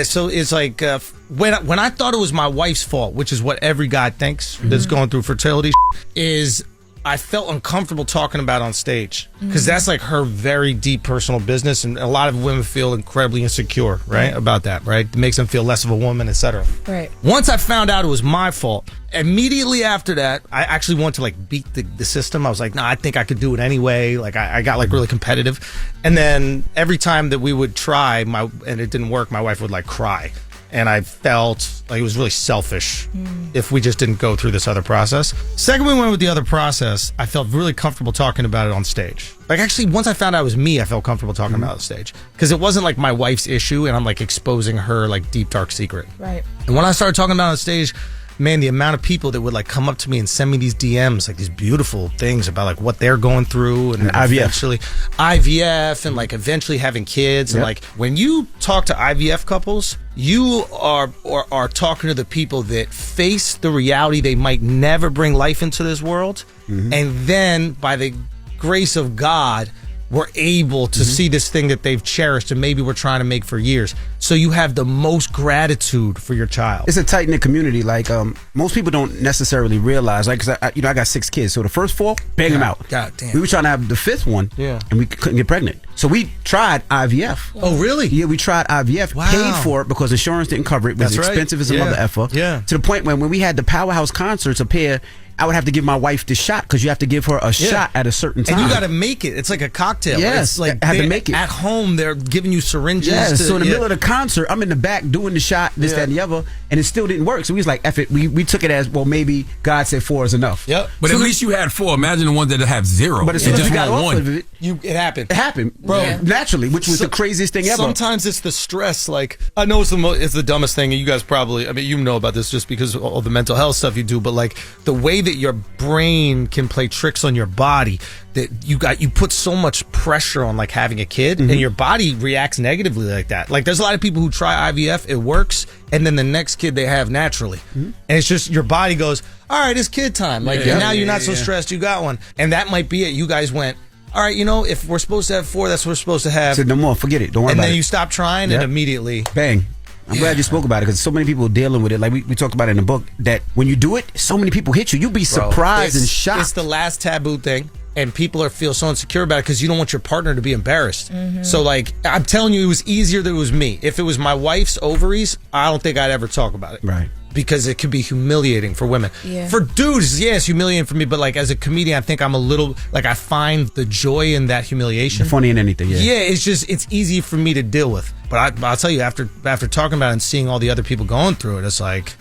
so it's like when I thought it was my wife's fault, which is what every guy thinks that's going through fertility, is I felt uncomfortable talking about on stage because that's like her very deep personal business, and a lot of women feel incredibly insecure, right, about that, right? It makes them feel less of a woman, etc. Right. Once I found out it was my fault, immediately after that, I actually wanted to like beat the system. I was like, nah, I think I could do it anyway. Like I got like really competitive, and then every time that we would try and it didn't work, my wife would like cry. And I felt like it was really selfish if we just didn't go through this other process. Second, we went with the other process. I felt really comfortable talking about it on stage. Like, actually, once I found out it was me, I felt comfortable talking about it on stage. Because it wasn't like my wife's issue, and I'm like exposing her like deep, dark secret. Right. And when I started talking about it on stage, man, the amount of people that would like come up to me and send me these DMs, like these beautiful things about like what they're going through, and eventually IVF, and like eventually having kids. And like when you talk to IVF couples, you are talking to the people that face the reality they might never bring life into this world, and then by the grace of God, we're able to see this thing that they've cherished and maybe we're trying to make for years. So you have the most gratitude for your child. It's a tight-knit community. Like, most people don't necessarily realize, like, cause I got 6 kids. So the first 4, bang them out. God damn. We were trying to have the 5th one, and we couldn't get pregnant. So we tried IVF. Oh, really? Yeah, we tried IVF, paid for it because insurance didn't cover it. It was expensive as a mother effer. Yeah. To the point when we had the Powerhouse concerts up here, I would have to give my wife the shot because you have to give her a shot at a certain time. And you got to make it. It's like a cocktail. Yes, it's like I had to make it. At home, they're giving you syringes. Yes, so in the middle of the concert, I'm in the back doing the shot, this, that, and the other, and it still didn't work. So we was like, F it. We took it as, well, maybe God said 4 is enough. Yep. But so at least you had 4. Imagine the ones that have 0. But as soon as we got off of it, it happened. It happened, bro, naturally, which was the craziest thing ever. Sometimes it's the stress. Like, I know it's the dumbest thing, and you guys probably, I mean, you know about this just because of all the mental health stuff you do, but like the way that your brain can play tricks on your body, that you put so much pressure on like having a kid, and your body reacts negatively like that. Like, there's a lot of people who try IVF, it works, and then the next kid they have naturally, and it's just your body goes, all right, it's kid time. Like, now you're not so stressed, you got one, and that might be it. You guys went, all right, if we're supposed to have 4, that's what we're supposed to have. So no more, forget it, don't worry about it. And then you stop trying, and immediately bang. I'm glad you spoke about it because so many people are dealing with it. Like we talked about it in the book, that when you do it, so many people hit you. You'll be surprised and shocked. It's the last taboo thing, and people feel so insecure about it because you don't want your partner to be embarrassed. So, like, I'm telling you, it was easier that it was me. If it was my wife's ovaries, I don't think I'd ever talk about it. Right. Because it could be humiliating for women. Yeah. For dudes, it's humiliating for me. But like as a comedian, I think I'm a little like I find the joy in that humiliation. Funny in anything, it's easy for me to deal with. But I'll tell you, after talking about it and seeing all the other people going through it, it's like,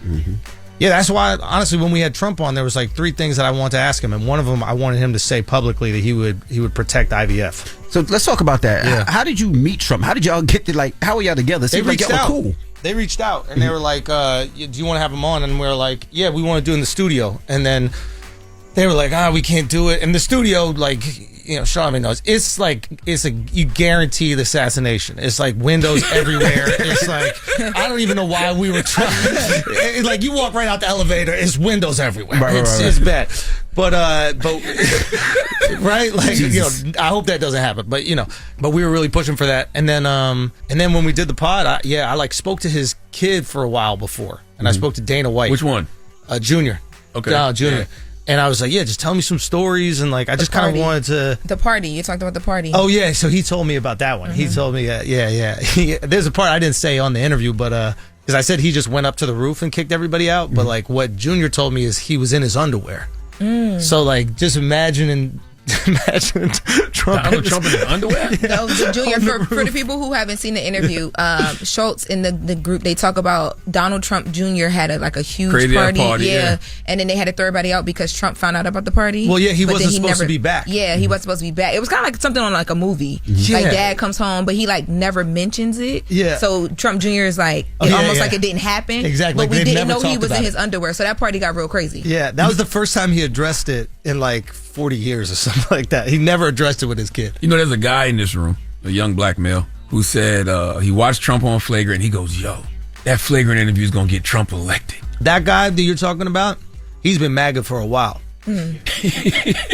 that's why honestly, when we had Trump on, there was like 3 things that I wanted to ask him, and one of them I wanted him to say publicly that he would protect IVF. So let's talk about that. Yeah. How did you meet Trump? How did y'all get to, like, how were y'all together? They reached like out. Cool. They reached out and they were like, do you want to have him on? And we were like, yeah, we want to do it in the studio. And then they were like, we can't do it. And the studio, like, Charlamagne knows, you guaranteed assassination. It's like windows everywhere. It's like, I don't even know why we were trying. It's like you walk right out the elevator, it's windows everywhere. It's bad. But right, like, I hope that doesn't happen. But but we were really pushing for that. And then when we did the pod, I like spoke to his kid for a while before, and I spoke to Dana White. Which one? Junior. Okay. Junior. Yeah. And I was like, just tell me some stories, and like I just kind of wanted to. The party you talked about, the party. Oh yeah, so he told me about that one. He told me, there's a part I didn't say on the interview, but because I said he just went up to the roof and kicked everybody out. But like what Junior told me is he was in his underwear. So like just imagine Trump in his underwear. No, Junior. For the people who haven't seen the interview, Schulz in the group, they talk about Donald Trump Jr. had a huge crazy party. Yeah, and then they had to throw everybody out because Trump found out about the party. Well, he wasn't supposed to be back. Yeah, he wasn't supposed to be back. It was kind of like something on like a movie. Yeah. Like dad comes home, but he like never mentions it. Yeah. So Trump Jr. is like almost like it didn't happen. Exactly. But we didn't know he was in it. his underwear. So that party got real crazy. Yeah, that was the first time he addressed it in like 40 years or something like that. He never addressed it with his kid. There's a guy in this room, a young black male, who said he watched Trump on Flagrant, and he goes, that Flagrant interview is going to get Trump elected. That guy that you're talking about, he's been MAGA for a while. No, I'm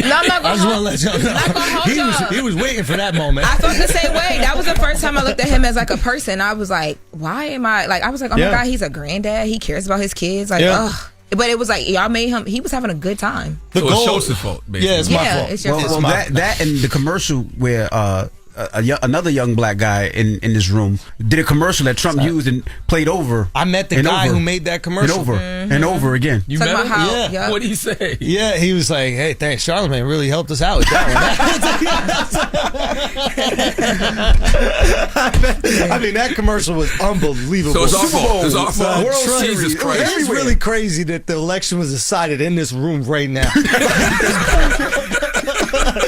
not I just want to let y'all know. He was waiting for that moment. I felt the same way. That was the first time I looked at him as like a person. I was like, why am I like? I was like, oh my God, he's a granddad. He cares about his kids. Like, ugh. But it was like y'all made him. He was having a good time. So it's Schulz's fault, basically. Yeah, it's my fault. It's your fault. That and the commercial where another young black guy in this room did a commercial that Trump used and played over. I met the guy who made that commercial. And over and over again. You met him? Yeah. What did he say? Yeah, he was like, "Hey, thanks, Charlamagne really helped us out with that one." I mean, that commercial was unbelievable. So it's our fault. It's our fault. World Jesus Series. Christ. It's really crazy that the election was decided in this room right now.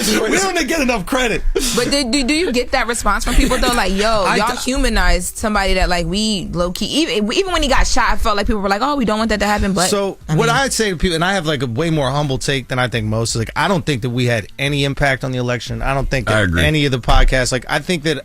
We don't get enough credit. But do you get that response from people though? Like, yo, y'all humanized somebody that like we low key. Even when he got shot, I felt like people were like, oh, we don't want that to happen. But what I'd say to people, and I have like a way more humble take than I think most. Like, I don't think that we had any impact on the election. I don't think that any of the podcasts. Like, I think that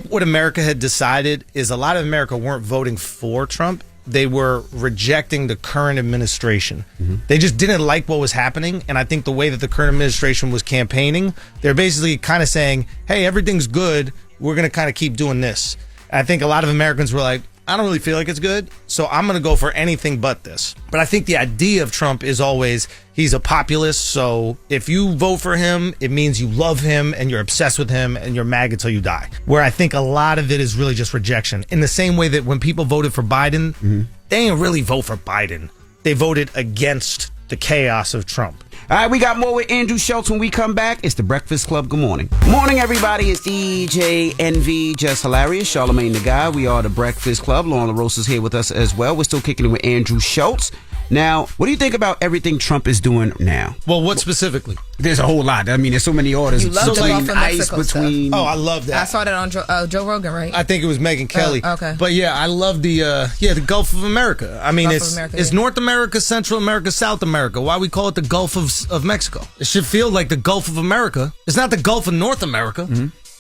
what America had decided is a lot of America weren't voting for Trump. They were rejecting the current administration. They just didn't like what was happening. And I think the way that the current administration was campaigning, they're basically kind of saying, hey, everything's good. We're going to kind of keep doing this. I think a lot of Americans were like, I don't really feel like it's good, so I'm going to go for anything but this. But I think the idea of Trump is always he's a populist, so if you vote for him, it means you love him and you're obsessed with him and you're MAGA until you die. Where I think a lot of it is really just rejection. In the same way that when people voted for Biden, they didn't really vote for Biden. They voted against the chaos of Trump. All right, we got more with Andrew Schulz when we come back. It's the Breakfast Club. Good morning. Morning, everybody. It's DJ NV, Jess Hilarious, Charlamagne the Guy. We are the Breakfast Club. Lauren LaRosa is here with us as well. We're still kicking it with Andrew Schulz. Now, what do you think about everything Trump is doing now? Well, what specifically? There's a whole lot. I mean, there's so many orders. You love the Gulf of Mexico stuff. Oh, I love that. I saw that on Joe Rogan, right? I think it was Megyn Kelly. Okay. But yeah, I love the Gulf of America. I mean, it's North America, Central America, South America. Why we call it the Gulf of Mexico? It should feel like the Gulf of America. It's not the Gulf of North America.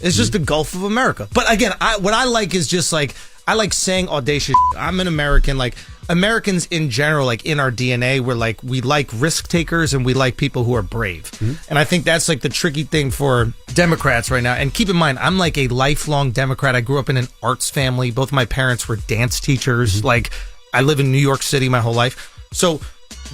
It's just the Gulf of America. But again, what I like is just like, I like saying audacious shit. I'm an American. Like, Americans in general, like in our DNA, we like risk takers and we like people who are brave. And I think that's like the tricky thing for Democrats right now. And keep in mind, I'm like a lifelong Democrat. I grew up in an arts family. Both of my parents were dance teachers. Like, I live in New York City my whole life. So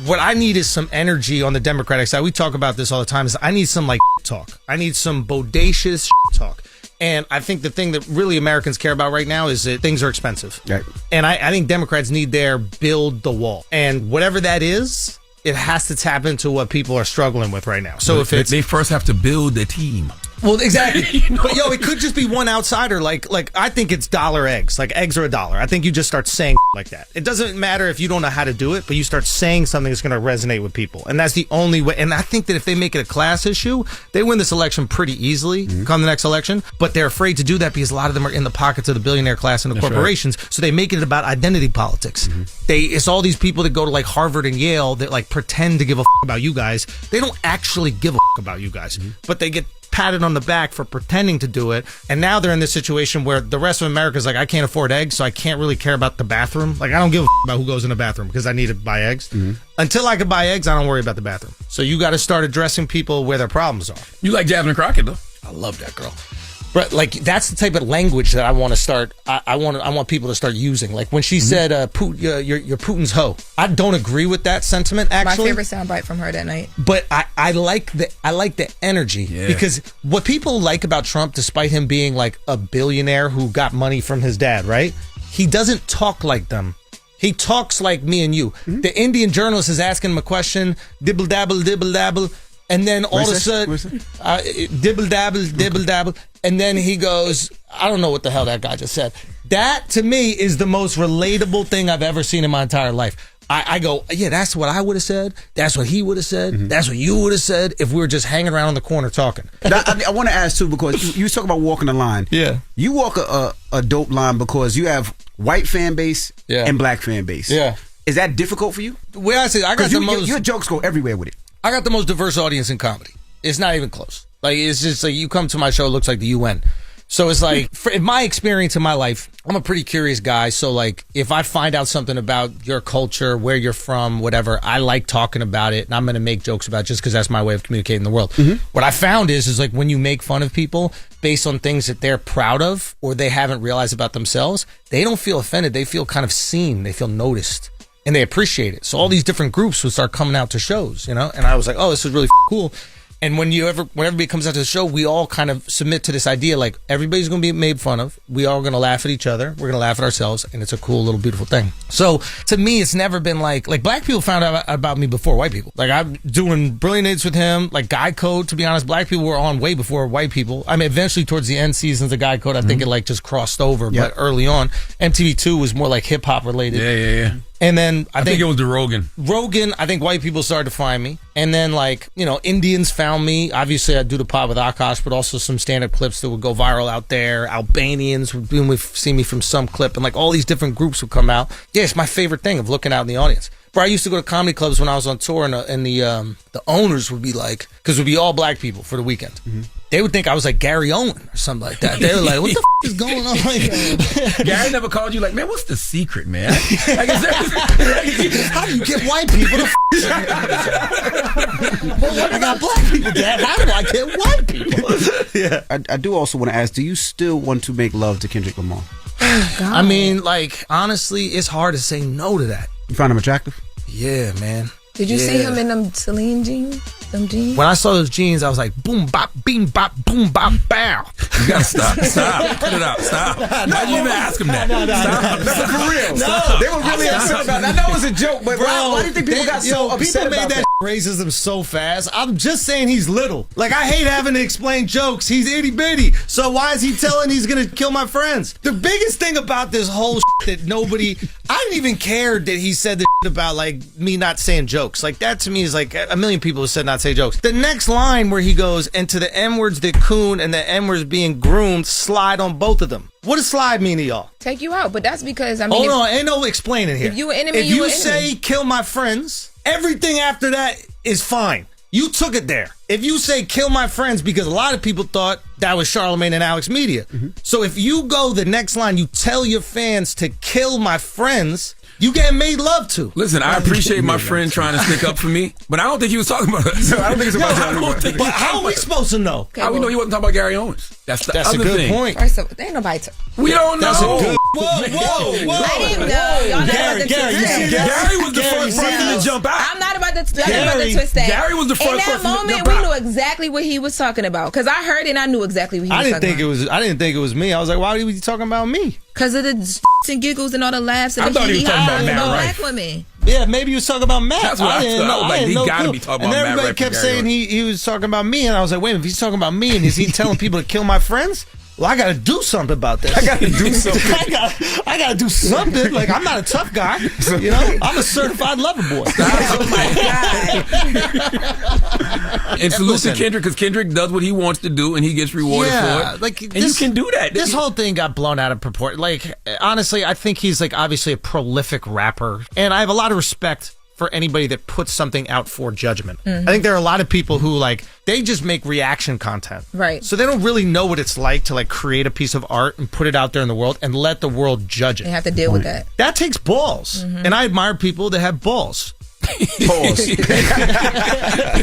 what I need is some energy on the Democratic side. We talk about this all the time. Is I need some like talk. I need some bodacious talk. And I think the thing that really Americans care about right now is that things are expensive. Right. And I think Democrats need their build the wall. And whatever that is, it has to tap into what people are struggling with right now. So if they first have to build the team. Well, exactly. But it could just be one outsider. Like I think it's dollar eggs. Like, eggs are $1. I think you just start saying like that. It doesn't matter if you don't know how to do it, but you start saying something that's going to resonate with people. And that's the only way. And I think that if they make it a class issue, they win this election pretty easily come the next election. But they're afraid to do that because a lot of them are in the pockets of the billionaire class and the corporations. Right. So they make it about identity politics. It's all these people that go to like Harvard and Yale that like pretend to give a about you guys. They don't actually give a about you guys, but they get patted on the back for pretending to do it. And now they're in this situation where the rest of America is like, I can't afford eggs, so I can't really care about the bathroom. Like, I don't give a about who goes in the bathroom because I need to buy eggs. Until I can buy eggs, I don't worry about the bathroom. So you got to start addressing people where their problems are. You like Jasmine Crockett, though? I love that girl. But like, that's the type of language that I want to start. I want people to start using. Like when she said, "You're Putin's hoe." I don't agree with that sentiment. Actually, my favorite soundbite from her that night. But I like the energy because what people like about Trump, despite him being like a billionaire who got money from his dad, right? He doesn't talk like them. He talks like me and you. The Indian journalist is asking him a question, dibble dabble, and then all of a sudden, dibble dabble. And then he goes, I don't know what the hell that guy just said. That, to me, is the most relatable thing I've ever seen in my entire life. I go, yeah, that's what I would have said. That's what he would have said. That's what you would have said if we were just hanging around on the corner talking. I want to ask, too, because you talk about walking the line. Yeah. You walk a dope line because you have white fan base and black fan base. Yeah. Is that difficult for you? Well, I say I got the most. Your jokes go everywhere with it. I got the most diverse audience in comedy. It's not even close. Like, it's just like you come to my show, it looks like the UN. So it's like, in my experience in my life, I'm a pretty curious guy. So like, if I find out something about your culture, where you're from, whatever, I like talking about it, and I'm going to make jokes about it just because that's my way of communicating in the world. What I found is like when you make fun of people based on things that they're proud of or they haven't realized about themselves, they don't feel offended. They feel kind of seen. They feel noticed. and they appreciate it. So all these different groups would start coming out to shows, you know? And I was like, oh, this is really cool. And when everybody comes out to the show, we all kind of submit to this idea, like, everybody's going to be made fun of. We all going to laugh at each other. We're going to laugh at ourselves. And it's a cool, little, beautiful thing. So to me, it's never been like black people found out about me before white people. Like, I'm doing Brilliant Dates with him, like Guy Code, to be honest. Black people were on way before white people. I mean, eventually towards the end seasons of Guy Code, I think it like just crossed over. Yep. But early on, MTV2 was more like hip hop related. Yeah. And then I think it was the Rogan. I think white people started to find me. And then, like, you know, Indians found me. Obviously, I do the pod with Akash, but also some stand-up clips that would go viral out there. Albanians would see me from some clip. And, like, all these different groups would come out. Yeah, it's my favorite thing of looking out in the audience. Bro, I used to go to comedy clubs when I was on tour, and the owners would be like, because it would be all black people for the weekend. Mm-hmm. They would think I was like Gary Owen or something like that. They were like, what the f*** is going on? Like, Gary never called you like, man, what's the secret, man? Like, how do you get white people to But what about black people, Dad? How do I get white people? Yeah. I do also want to ask, do you still want to make love to Kendrick Lamar? I mean, like, honestly, it's hard to say no to that. You find him attractive? Yeah, man. Did you see him in them Celine jeans? Them jeans? When I saw those jeans, I was like, boom, bop, beam, bop, boom, bop, bow. You gotta stop. Cut it out. Stop. Why you even ask him that? Stop. For real. No. They were really upset about it. I know it was a joke, but bro, why do you think people got so upset people made about that? Raises him so fast. I'm just saying he's little. Like, I hate having to explain jokes. He's itty bitty. So why is he telling he's gonna kill my friends? The biggest thing about this whole that I didn't even care that he said the about like me not saying jokes. Like, that to me is like a million people have said not say jokes. The next line where he goes, and to the N-words that coon and the N-words being groomed, slide on both of them. What does slide mean to y'all? Take you out, but that's because, I mean... Hold on, ain't no explaining here. If you an enemy, if you say kill my friends, everything after that is fine. You took it there. If you say kill my friends, because a lot of people thought that was Charlamagne and Alex Media. Mm-hmm. So if you go the next line, you tell your fans to kill my friends... You getting made love to. Listen, I appreciate my friend trying to stick up for me, but I don't think he was talking about us. No, I don't think it's about Gary. But how are we supposed to know? How we know he wasn't talking about Gary Owens? That's a good thing. point. First of all, ain't nobody. We don't know. That's a good. Whoa! Let him know. Y'all Gary was the first person to jump out. I'm not about to twist that. Gary was the first person to jump out. In that moment, we knew exactly what he was talking about because I heard it and I knew exactly what he was talking about. I didn't think it was me. I was like, why was he talking about me? Because of the and giggles and all the laughs. And I thought he was talking about Matt black women. Yeah, maybe he was talking about Matt. That's what I thought. I was like, he got to be talking about Matt. And everybody kept saying he was talking about me, and I was like, wait a minute, if he's talking about me, and is he telling people to kill my friends? Well, I got to do something about this. I got to do something. I got to do something. Like, I'm not a tough guy. You know, I'm a certified lover boy. Oh my God. And salute to Kendrick, because Kendrick does what he wants to do, and he gets rewarded for it. Like, and you can do that. This whole thing got blown out of proportion. Like, honestly, I think he's like obviously a prolific rapper, and I have a lot of respect for anybody that puts something out for judgment. Mm-hmm. I think there are a lot of people who like they just make reaction content. Right. So they don't really know what it's like to like create a piece of art and put it out there in the world and let the world judge it. They have to deal with that. That takes balls. Mm-hmm. And I admire people that have balls. Pause.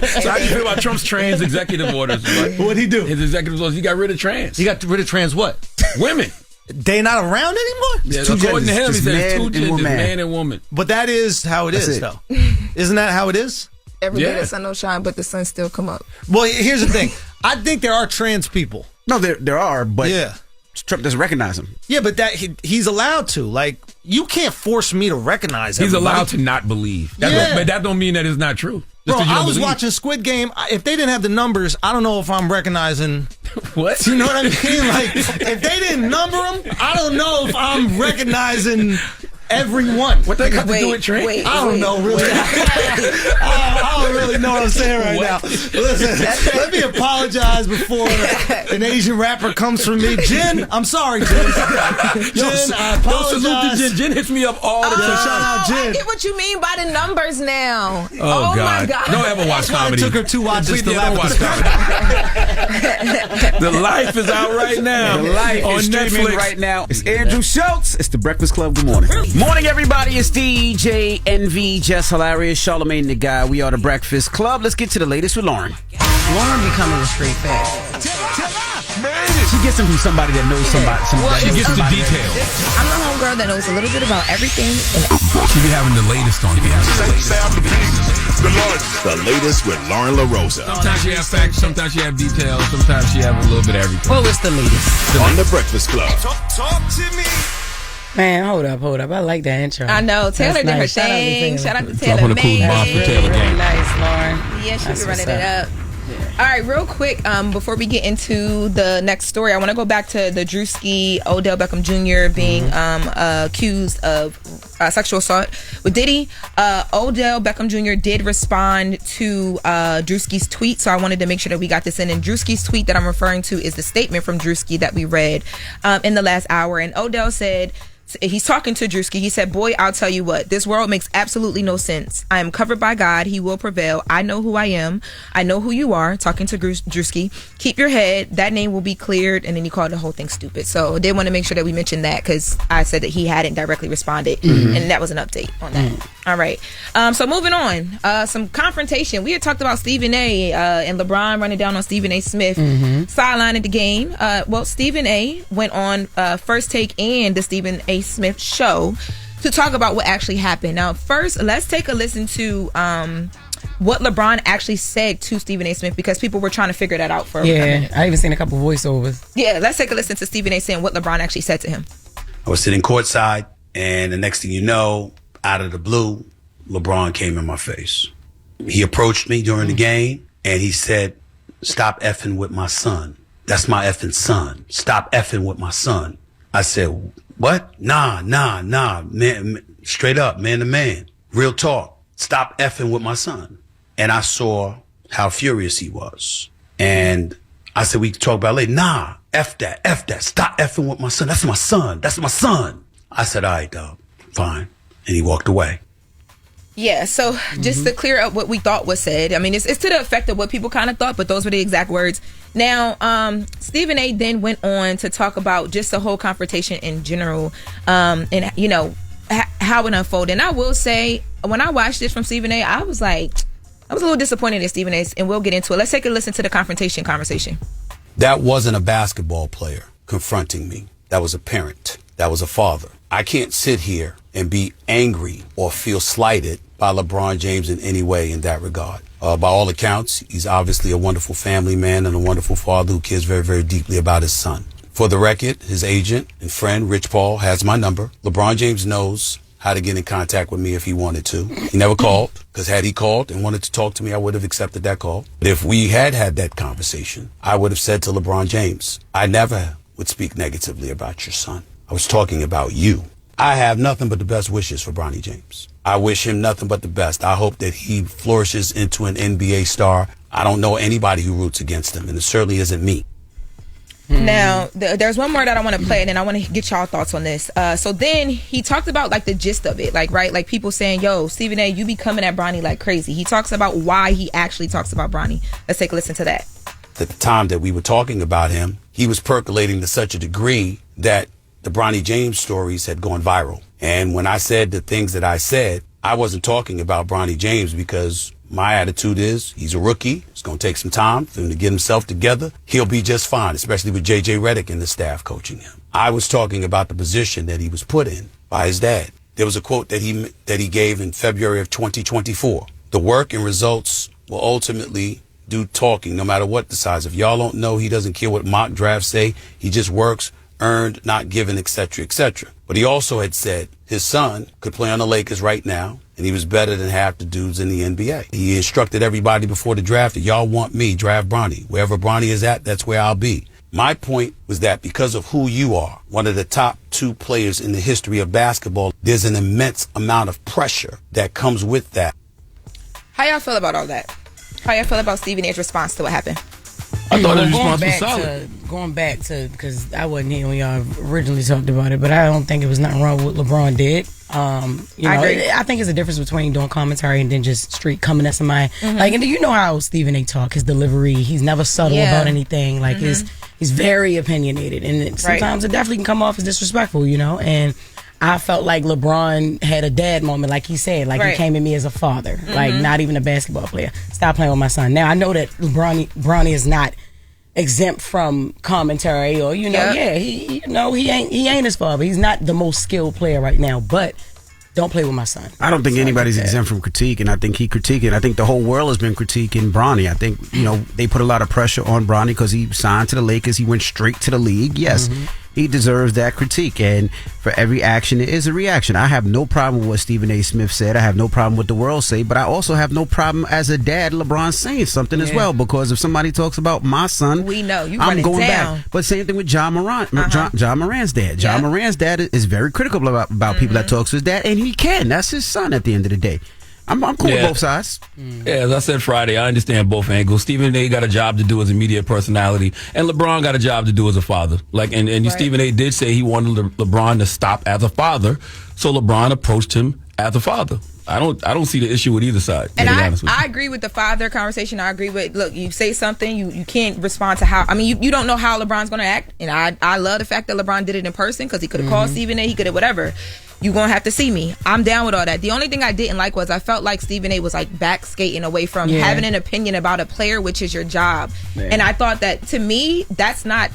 So how do you feel about Trump's trans executive orders? Like, what'd he do? His executive orders, he got rid of trans. He got rid of trans what? Women. They not around anymore? Yeah, according to him, he says two genders, man and woman. But that is how it is, though. Isn't that how it is? Every day the sun don't shine, but the sun still come up. Well, here's the thing. I think there are trans people. No, there are, but yeah. Trump doesn't recognize him. Yeah, but that he's allowed to. Like, you can't force me to recognize him. He's allowed to not believe. But that don't mean that it's not true. Bro, I was watching Squid Game. If they didn't have the numbers, I don't know if I'm recognizing. What? You know what I mean? Like, if they didn't number them, I don't know if I'm recognizing everyone. What they got to do with trans? I don't know, really. I don't really know what I'm saying right now. Listen, let me apologize before an Asian rapper comes from me. Jen, I'm sorry, Jen. Jen, I apologize. Jen hits me up all the time. Shout out, Jen. I get what you mean by the numbers now. Oh God. My God. Don't ever watch comedy. It took her 2 watches to watch comedy. The Life is out right now. The Life on is streaming Netflix right now. It's Andrew Schulz. It's the Breakfast Club. Good morning. Morning, everybody. It's DJ NV, Jess Hilarious, Charlamagne the Guy. We are the Breakfast Club. Let's get to the latest with Lauren. Lauren becoming a straight fact. She gets them from somebody that knows somebody. She gets the details. I'm the homegirl that knows a little bit about everything. She be having the latest on here. The latest with Lauren LaRosa. Sometimes she have facts, sometimes she have details, sometimes she have a little bit of everything. Well, it's the latest. On The Breakfast Club. Talk to me. Man, hold up. I like that intro. I know. Taylor That's did her nice. thing. Shout out to Taylor. Dropping a cool bomb for Taylor Really gang. nice, Lauren. Yeah, she That's be running what's it up. All right, real quick, before we get into the next story, I want to go back to the Drewski Odell Beckham Jr. being accused of sexual assault with Diddy. Odell Beckham Jr. did respond to Drewski's tweet, so I wanted to make sure that we got this in. And Drewski's tweet that I'm referring to is the statement from Drewski that we read in the last hour. And Odell said, he's talking to Drewski. He said, "Boy, I'll tell you what, this world makes absolutely no sense. I am covered by God. He will prevail. I know who I am. I know who you are." Talking to Drewski. "Keep your head. That name will be cleared." And then he called the whole thing stupid. So I did want to make sure that we mentioned that because I said that he hadn't directly responded. And that was an update on that. All right. So moving on. Some confrontation. We had talked about Stephen A. And LeBron running down on Stephen A. Smith sideline at the game. Well, Stephen A. went on First Take and the Stephen A. Smith show to talk about what actually happened. Now, first, let's take a listen to what LeBron actually said to Stephen A. Smith because people were trying to figure that out for a minute. I even seen a couple voiceovers. Yeah, let's take a listen to Stephen A. saying what LeBron actually said to him. I was sitting courtside, and the next thing you know, out of the blue, LeBron came in my face. He approached me during the game, and he said, "Stop effing with my son. That's my effing son. Stop effing with my son." I said, "What? Nah, man, straight up, man to man. Real talk. Stop effing with my son." And I saw how furious he was. And I said, "We can talk about it later." "Nah, F that. Stop effing with my son. That's my son. I said, "All right, dog, fine." And he walked away. Yeah, so just to clear up what we thought was said, I mean, it's to the effect of what people kind of thought, but those were the exact words. Now, Stephen A. then went on to talk about just the whole confrontation in general, and, you know, how it unfolded. And I will say, when I watched this from Stephen A., I was a little disappointed in Stephen A., and we'll get into it. Let's take a listen to the confrontation conversation. That wasn't a basketball player confronting me. That was a parent. That was a father. I can't sit here and be angry or feel slighted by LeBron James in any way in that regard. By all accounts, he's obviously a wonderful family man and a wonderful father who cares very, very deeply about his son. For the record, his agent and friend, Rich Paul, has my number. LeBron James knows how to get in contact with me if he wanted to. He never called, because had he called and wanted to talk to me, I would have accepted that call. But if we had that conversation, I would have said to LeBron James, "I never would speak negatively about your son. I was talking about you. I have nothing but the best wishes for Bronny James. I wish him nothing but the best. I hope that he flourishes into an NBA star. I don't know anybody who roots against him, and it certainly isn't me." Now, there's one more that I want to play, and then I want to get y'all thoughts on this. So then he talked about like the gist of it, like, right? Like people saying, "Yo, Stephen A., you be coming at Bronny like crazy." He talks about why he actually talks about Bronny. Let's take a listen to that. At the time that we were talking about him, he was percolating to such a degree that the Bronny James stories had gone viral. And when I said the things that I said, I wasn't talking about Bronny James because my attitude is he's a rookie. It's going to take some time for him to get himself together. He'll be just fine, especially with J.J. Redick and the staff coaching him. I was talking about the position that he was put in by his dad. There was a quote that he gave in February of 2024. "The work and results will ultimately do talking, no matter what the size. If y'all don't know, he doesn't care what mock drafts say. He just works, earned, not given, etc., etc." But he also had said his son could play on the Lakers right now, and he was better than half the dudes in the NBA. He instructed everybody before the draft that y'all want me, draft Bronny. Wherever Bronny is at, that's where I'll be. My point was that because of who you are, one of the top 2 players in the history of basketball, there's an immense amount of pressure that comes with that. How y'all feel about all that? How y'all feel about Stephen A's response to what happened? I thought his response was solid. Going back to, because I wasn't here when y'all originally talked about it, but I don't think it was nothing wrong with what LeBron did. You know, I think it's a difference between doing commentary and then just straight coming at somebody. Like, and you know how Stephen A. talk, his delivery, he's never subtle about anything. Like, he's very opinionated, and sometimes it definitely can come off as disrespectful, you know. And I felt like LeBron had a dad moment, like he said. Like, he came at me as a father. Like, not even a basketball player. Stop playing with my son. Now, I know that Bronny is not exempt from commentary or, he ain't his father. He's not the most skilled player right now, but don't play with my son. I don't think anybody's exempt from critique, and I think he critiqued it. I think the whole world has been critiquing Bronny. I think, they put a lot of pressure on Bronny because he signed to the Lakers. He went straight to the league. Yes, he deserves that critique, and for every action, there is a reaction. I have no problem with what Stephen A. Smith said. I have no problem with the world say, but I also have no problem as a dad, LeBron saying something as well, because if somebody talks about my son, we know I'm going back. But same thing with John Moran, John Moran's dad. John Moran's dad is very critical about people that talk to his dad, and he can. That's his son at the end of the day. I'm cool with both sides. Yeah, as I said Friday, I understand both angles. Stephen A. got a job to do as a media personality, and LeBron got a job to do as a father. And Stephen A. did say he wanted LeBron to stop as a father, so LeBron approached him as a father. I don't see the issue with either side. And I agree with the father conversation. I agree with, look, you say something, you can't respond to how. I mean, you don't know how LeBron's going to act, and I love the fact that LeBron did it in person because he could have called Stephen A. He could have whatever. You're going to have to see me. I'm down with all that. The only thing I didn't like was I felt like Stephen A. was like back skating away from having an opinion about a player, which is your job. Yeah. And I thought that, to me, that's not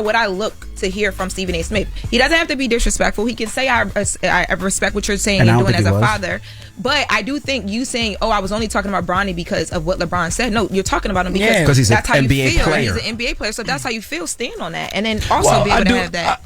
what I look to hear from Stephen A. Smith. He doesn't have to be disrespectful. He can say, I respect what you're saying and doing as a father. But I do think you saying, I was only talking about Bronny because of what LeBron said. No, you're talking about him because that's how NBA you feel. Player. He's an NBA player, so that's how you feel. Stand on that. And then also be able to have that.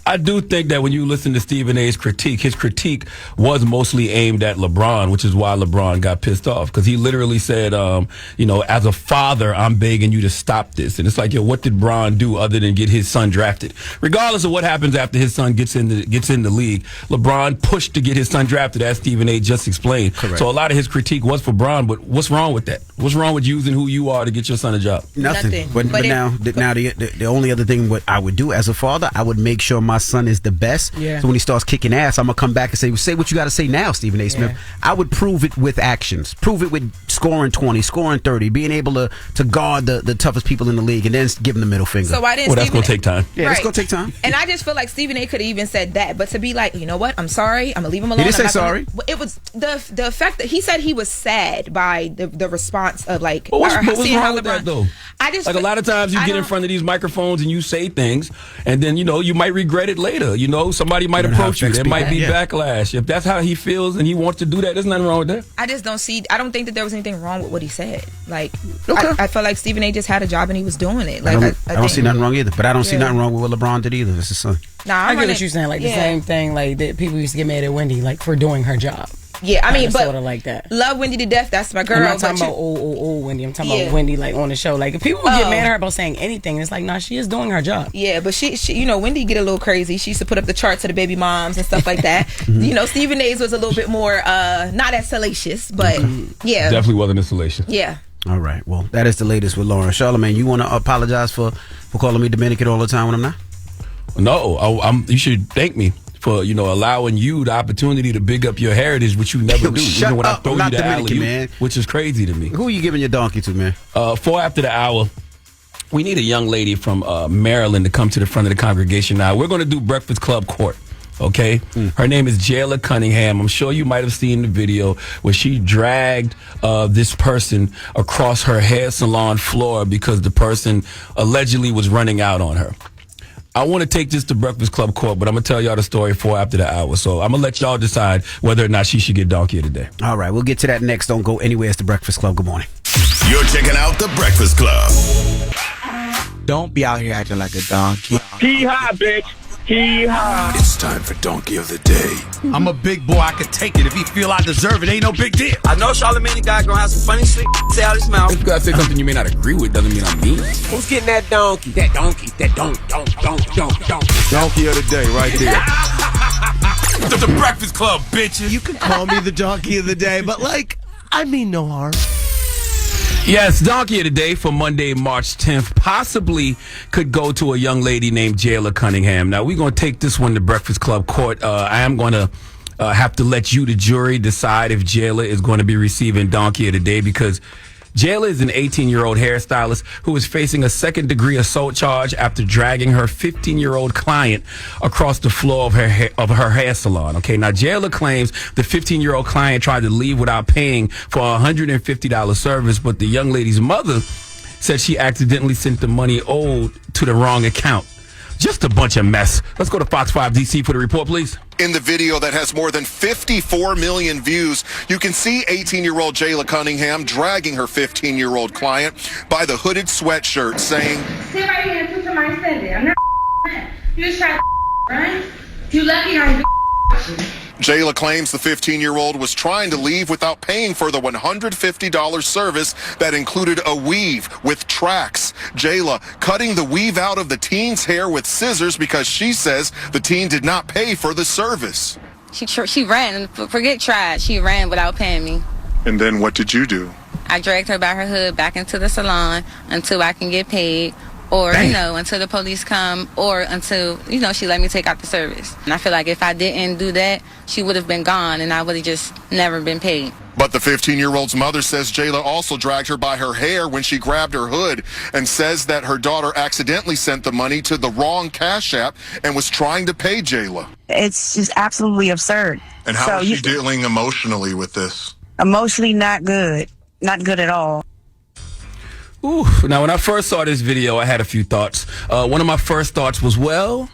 I do think that when you listen to Stephen A.'s critique, his critique was mostly aimed at LeBron, which is why LeBron got pissed off. Because he literally said, as a father, I'm begging you to stop this. And it's like, what did Bron do other than get his son drafted? Regardless of what happens after his son gets in the league, LeBron pushed to get his son drafted, as Stephen A. just explained. Correct. So a lot of his critique was for Bron, but what's wrong with that? What's wrong with using who you are to get your son a job? Nothing. But now the only other thing what I would do as a father, I would make sure my son is the best. Yeah. So when he starts kicking ass, I'm gonna come back and say what you got to say now, Stephen A. Smith. I would prove it with actions. Prove it with scoring 20, scoring 30, being able to guard the toughest people in the league, and then give them the middle finger. So why didn't that's gonna take time. Yeah, it's gonna take time. And I just feel like Stephen A. could have even said that, but to be like, you know what? I'm sorry. I'm gonna leave him alone. He didn't say sorry. It was the effect that he said he was sad by the response of like. But what's wrong with that though? I just a lot of times you get in front of these microphones and you say things, and then you might regret it later. Somebody might approach you. There might be backlash. If that's how he feels and he wants to do that, there's nothing wrong with that. I don't think that there was anything wrong with what he said. Like, I felt like Stephen A. just had a job and he was doing it. Like, I don't see nothing wrong either. But I don't see nothing wrong with what LeBron did either. That's his son. Nah, I get what you're saying. Like the same thing. Like that people used to get mad at Wendy, like for doing her job. Yeah, I mean, but sort of like that. Love Wendy to death. That's my girl. I'm not talking about old Wendy. I'm talking about Wendy, like on the show. Like if people would get mad at her about saying anything, it's like, nah, she is doing her job. Yeah, but she Wendy get a little crazy. She used to put up the charts of the baby moms and stuff like that. Stephen A's was a little bit more not as salacious, but yeah, definitely wasn't as salacious. Yeah. All right. Well, that is the latest with Lauren. Charlamagne, you want to apologize for calling me Dominican all the time when I'm not? No, you should thank me for allowing you the opportunity to big up your heritage, which you never do. Shut when up. I throw you the alley-oop, which is crazy to me. Who are you giving your donkey to, man? 4 after the hour. We need a young lady from Maryland to come to the front of the congregation now. We're going to do Breakfast Club Court. Okay, her name is Jayla Cunningham. I'm sure you might have seen the video where she dragged this person across her hair salon floor because the person allegedly was running out on her. I want to take this to Breakfast Club Court, but I'm going to tell y'all the story 4 after the hour. So I'm going to let y'all decide whether or not she should get donkey of the day. All right, we'll get to that next. Don't go anywhere. It's the Breakfast Club. Good morning. You're checking out the Breakfast Club. Don't be out here acting like a donkey. Hee-haw, bitch. Hee-haw. It's time for Donkey of the Day. I'm a big boy. I could take it. If he feel I deserve it, ain't no big deal. I know Charlamagne guy gonna have some funny shit say out his mouth. If you gotta say something you may not agree with, doesn't mean I'm mean. Who's getting that donkey? That donkey. That don't. Donkey of the Day right there. The Breakfast Club, bitches. You can call me the donkey of the day, but I mean no harm. Yes, donkey of the day for Monday, March 10th possibly could go to a young lady named Jayla Cunningham. Now, we're going to take this one to Breakfast Club Court. I am going to have to let you, the jury, decide if Jayla is going to be receiving donkey of the day because Jayla is an 18-year-old hairstylist who is facing a second-degree assault charge after dragging her 15-year-old client across the floor of her hair salon. Okay, now Jayla claims the 15-year-old client tried to leave without paying for a $150 service, but the young lady's mother said she accidentally sent the money owed to the wrong account. Just a bunch of mess. Let's go to Fox 5 DC for the report, please. In the video that has more than 54 million views, you can see 18-year-old Jayla Cunningham dragging her 15-year-old client by the hooded sweatshirt, saying, "Sit right here until somebody sends it. I'm not you just try to right? You lucky I ain't Jayla claims the 15-year-old was trying to leave without paying for the $150 service that included a weave with tracks. Jayla cutting the weave out of the teen's hair with scissors because she says the teen did not pay for the service. She ran. Forget tried. She ran without paying me. And then what did you do? I dragged her by her hood back into the salon until I can get paid. Or, until the police come, or until, she let me take out the service. And I feel like if I didn't do that, she would have been gone and I would have just never been paid. But the 15-year-old's mother says Jayla also dragged her by her hair when she grabbed her hood and says that her daughter accidentally sent the money to the wrong Cash App and was trying to pay Jayla. It's just absolutely absurd. And how is she dealing emotionally with this? Emotionally, not good. Not good at all. Ooh, now when I first saw this video, I had a few thoughts. One of my first thoughts was, well,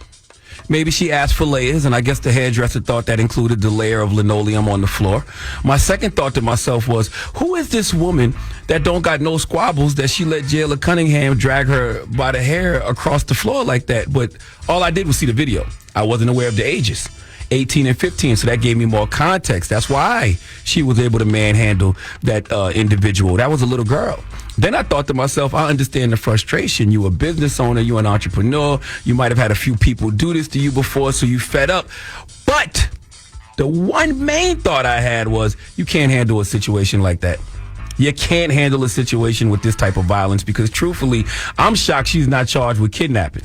maybe she asked for layers, and I guess the hairdresser thought that included the layer of linoleum on the floor. My second thought to myself was, who is this woman that don't got no squabbles that she let Jayla Cunningham drag her by the hair across the floor like that? But all I did was see the video. I wasn't aware of the ages. 18 and 15, so that gave me more context. That's why she was able to manhandle that individual. That was a little girl. Then I thought to myself, I understand the frustration. You a business owner, you an entrepreneur, you might have had a few people do this to you before, so you fed up. But the one main thought I had was, you can't handle a situation like that. You can't handle a situation with this type of violence because truthfully, I'm shocked she's not charged with kidnapping.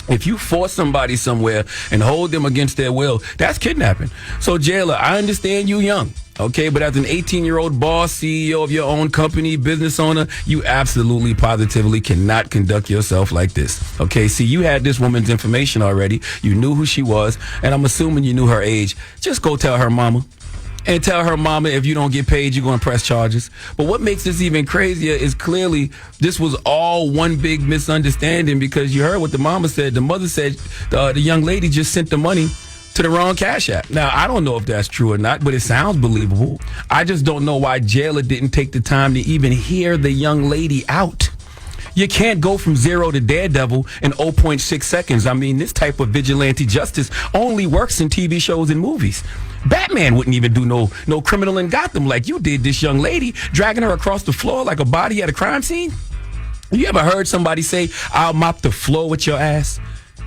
If you force somebody somewhere and hold them against their will, that's kidnapping. So, Jayla, I understand you young, okay? But as an 18-year-old boss, CEO of your own company, business owner, you absolutely, positively cannot conduct yourself like this, okay? See, you had this woman's information already. You knew who she was, and I'm assuming you knew her age. Just go tell her mama. And tell her mama if you don't get paid, you're going to press charges. But what makes this even crazier is clearly this was all one big misunderstanding because you heard what the mama said. The mother said the young lady just sent the money to the wrong Cash App. Now, I don't know if that's true or not, but it sounds believable. I just don't know why Jayla didn't take the time to even hear the young lady out. You can't go from zero to Daredevil in 0.6 seconds. I mean, this type of vigilante justice only works in TV shows and movies. Batman wouldn't even do no criminal in Gotham like you did this young lady, dragging her across the floor like a body at a crime scene. You ever heard somebody say, I'll mop the floor with your ass?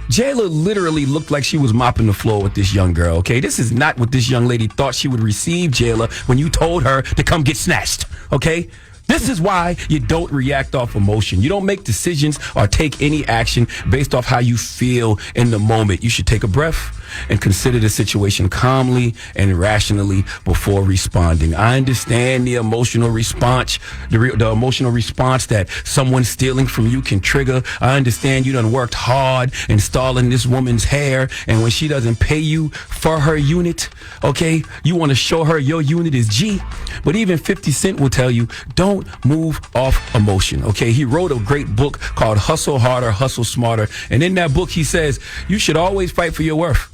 Jayla literally looked like she was mopping the floor with this young girl, okay? This is not what this young lady thought she would receive, Jayla, when you told her to come get snatched, okay? This is why you don't react off emotion. You don't make decisions or take any action based off how you feel in the moment. You should take a breath and consider the situation calmly and rationally before responding. I understand the emotional response, the emotional response that someone stealing from you can trigger. I understand you done worked hard installing this woman's hair, and when she doesn't pay you for her unit, okay, you want to show her your unit is G. But even 50 Cent will tell you, don't move off emotion, okay? He wrote a great book called Hustle Harder, Hustle Smarter, and in that book he says you should always fight for your worth,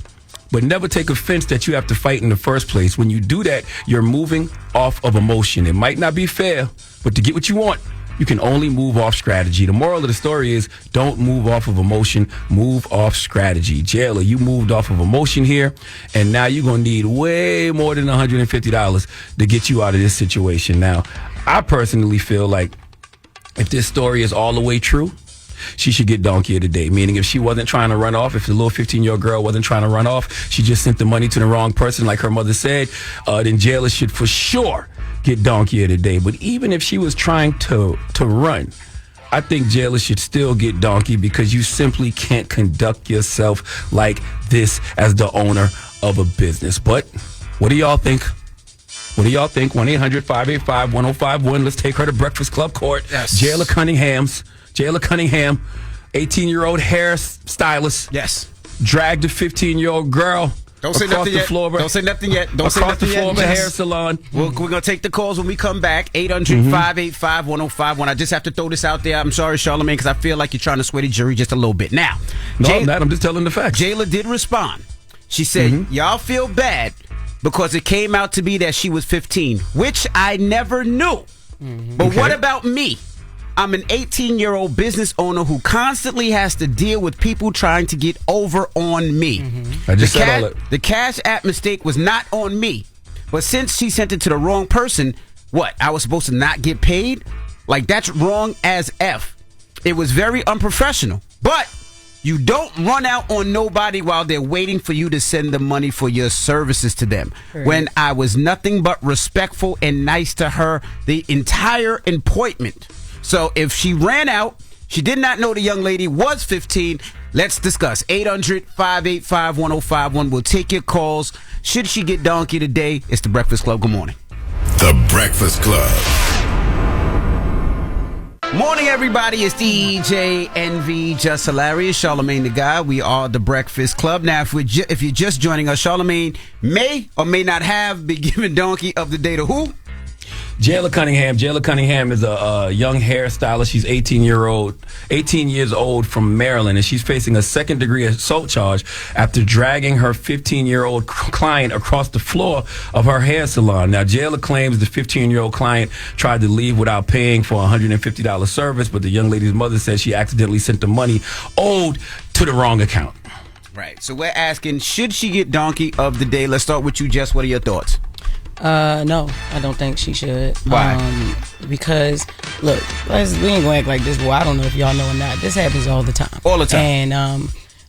but never take offense that you have to fight in the first place. When you do that, you're moving off of emotion. It might not be fair, but to get what you want, you can only move off strategy. The moral of the story is don't move off of emotion, move off strategy. Jayla, you moved off of emotion here, and now you're going to need way more than $150 to get you out of this situation. Now, I personally feel like if this story is all the way true, she should get donkey of the day. Meaning if she wasn't trying to run off, if the little 15-year-old girl wasn't trying to run off, she just sent the money to the wrong person like her mother said, then Jayla should for sure get donkey of the day. But even if she was trying to run, I think Jayla should still get donkey because you simply can't conduct yourself like this as the owner of a business. But what do y'all think? What do y'all think? 1-800-585-1051. Let's take her to Breakfast Club Court. Yes. Jayla Cunningham, 18-year-old hair stylist. Yes. Dragged a 15-year-old girl. Don't say nothing yet. Don't say nothing yet. Don't say nothing yet. Across the floor of a hair salon. We're going to take the calls when we come back. 800-585-1051. I just have to throw this out there. I'm sorry, Charlamagne, because I feel like you're trying to sway the jury just a little bit. Now, no, I'm not. I'm just telling the facts. Jayla did respond. She said, y'all feel bad because it came out to be that she was 15, which I never knew. But what about me? I'm an 18-year-old business owner who constantly has to deal with people trying to get over on me. I just said all that. The Cash App mistake was not on me. But since she sent it to the wrong person, what? I was supposed to not get paid? Like, that's wrong as F. It was very unprofessional. But you don't run out on nobody while they're waiting for you to send the money for your services to them. Right. When I was nothing but respectful and nice to her the entire appointment. So if she ran out, she did not know the young lady was 15. Let's discuss. 800-585-1051. We'll take your calls. Should she get donkey today? It's the Breakfast Club. Good morning. The Breakfast Club. Morning, everybody. It's DJ Envy, Jess Hilarious, Charlamagne the Guy. We are the Breakfast Club. Now, if you're just joining us, Charlamagne may or may not have been given donkey of the day to who? Jayla Cunningham. Jayla Cunningham is a young hairstylist. She's 18 years old from Maryland, and she's facing a second-degree assault charge after dragging her 15-year-old client across the floor of her hair salon. Now, Jayla claims the 15-year-old client tried to leave without paying for a $150 service, but the young lady's mother says she accidentally sent the money owed to the wrong account. Right. So we're asking, should she get donkey of the day? Let's start with you, Jess. What are your thoughts? No, I don't think she should. Why? Because look, we ain't gonna act like this. Well, I don't know if y'all know or not. This happens all the time. All the time. And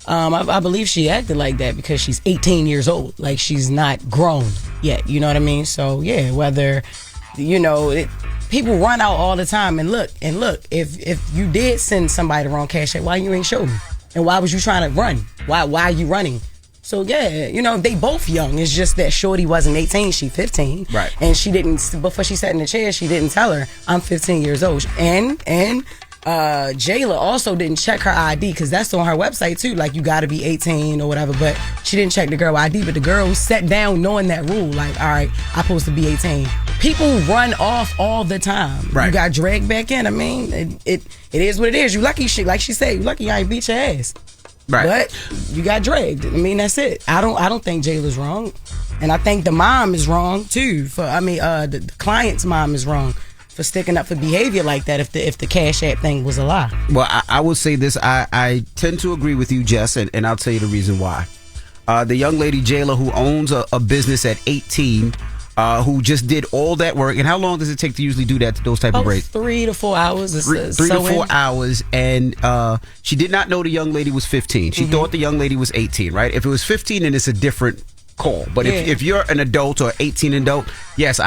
I believe she acted like that because she's 18 years old. Like, she's not grown yet. You know what I mean? So yeah, whether people run out all the time. And look, if you did send somebody the wrong cash app, why you ain't show me? And why was you trying to run? Why are you running? So yeah, they both young. It's just that Shorty wasn't 18, she 15. Right. And she didn't, before she sat in the chair, she didn't tell her, I'm 15 years old. And Jayla also didn't check her ID, because that's on her website too. Like, you gotta be 18 or whatever, but she didn't check the girl ID, but the girl sat down knowing that rule. Like, all right, I'm supposed to be 18. People run off all the time. Right. You got dragged back in. I mean, it is what it is. You lucky, like she said, you lucky I ain't beat your ass. Right. But you got dragged. I mean, that's it. I don't think Jayla's wrong, and I think the mom is wrong too. The client's mom is wrong for sticking up for behavior like that. If the Cash App thing was a lie. Well, I will say this. I tend to agree with you, Jess, and I'll tell you the reason why. The young lady Jayla, who owns a business at 18. Who just did all that work, and how long does it take to usually do those type of breaks? 3 to 4 hours. 3 to 4 hours, and she did not know the young lady was 15. She thought the young lady was 18, right? If it was 15, then it's a different call. But if you're an adult or 18 adult, yes,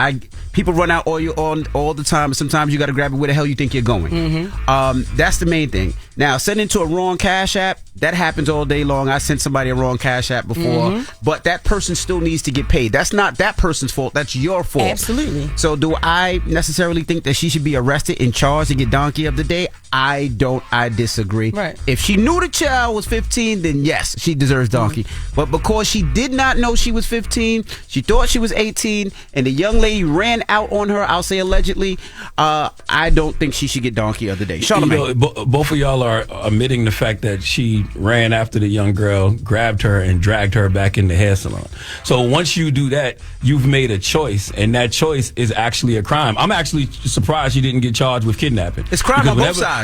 people run out all the time, and sometimes you got to grab it where the hell you think you're going. That's the main thing. Now, sending to a wrong Cash App, that happens all day long. I sent somebody a wrong Cash App before, but that person still needs to get paid. That's not that person's fault. That's your fault. Absolutely. So do I necessarily think that she should be arrested and charged and get donkey of the day? I don't. I disagree. Right. If she knew the child was 15, then yes, she deserves donkey. But because she did not know she was 15, she thought she was 18, and the young lady ran out on her, I'll say allegedly, I don't think she should get donkey of the day. Charlamagne. Both of y'all are admitting the fact that she ran after the young girl, grabbed her, and dragged her back in the hair salon. So once you do that, you've made a choice, and that choice is actually a crime. I'm actually surprised she didn't get charged with kidnapping. It's crime on both sides.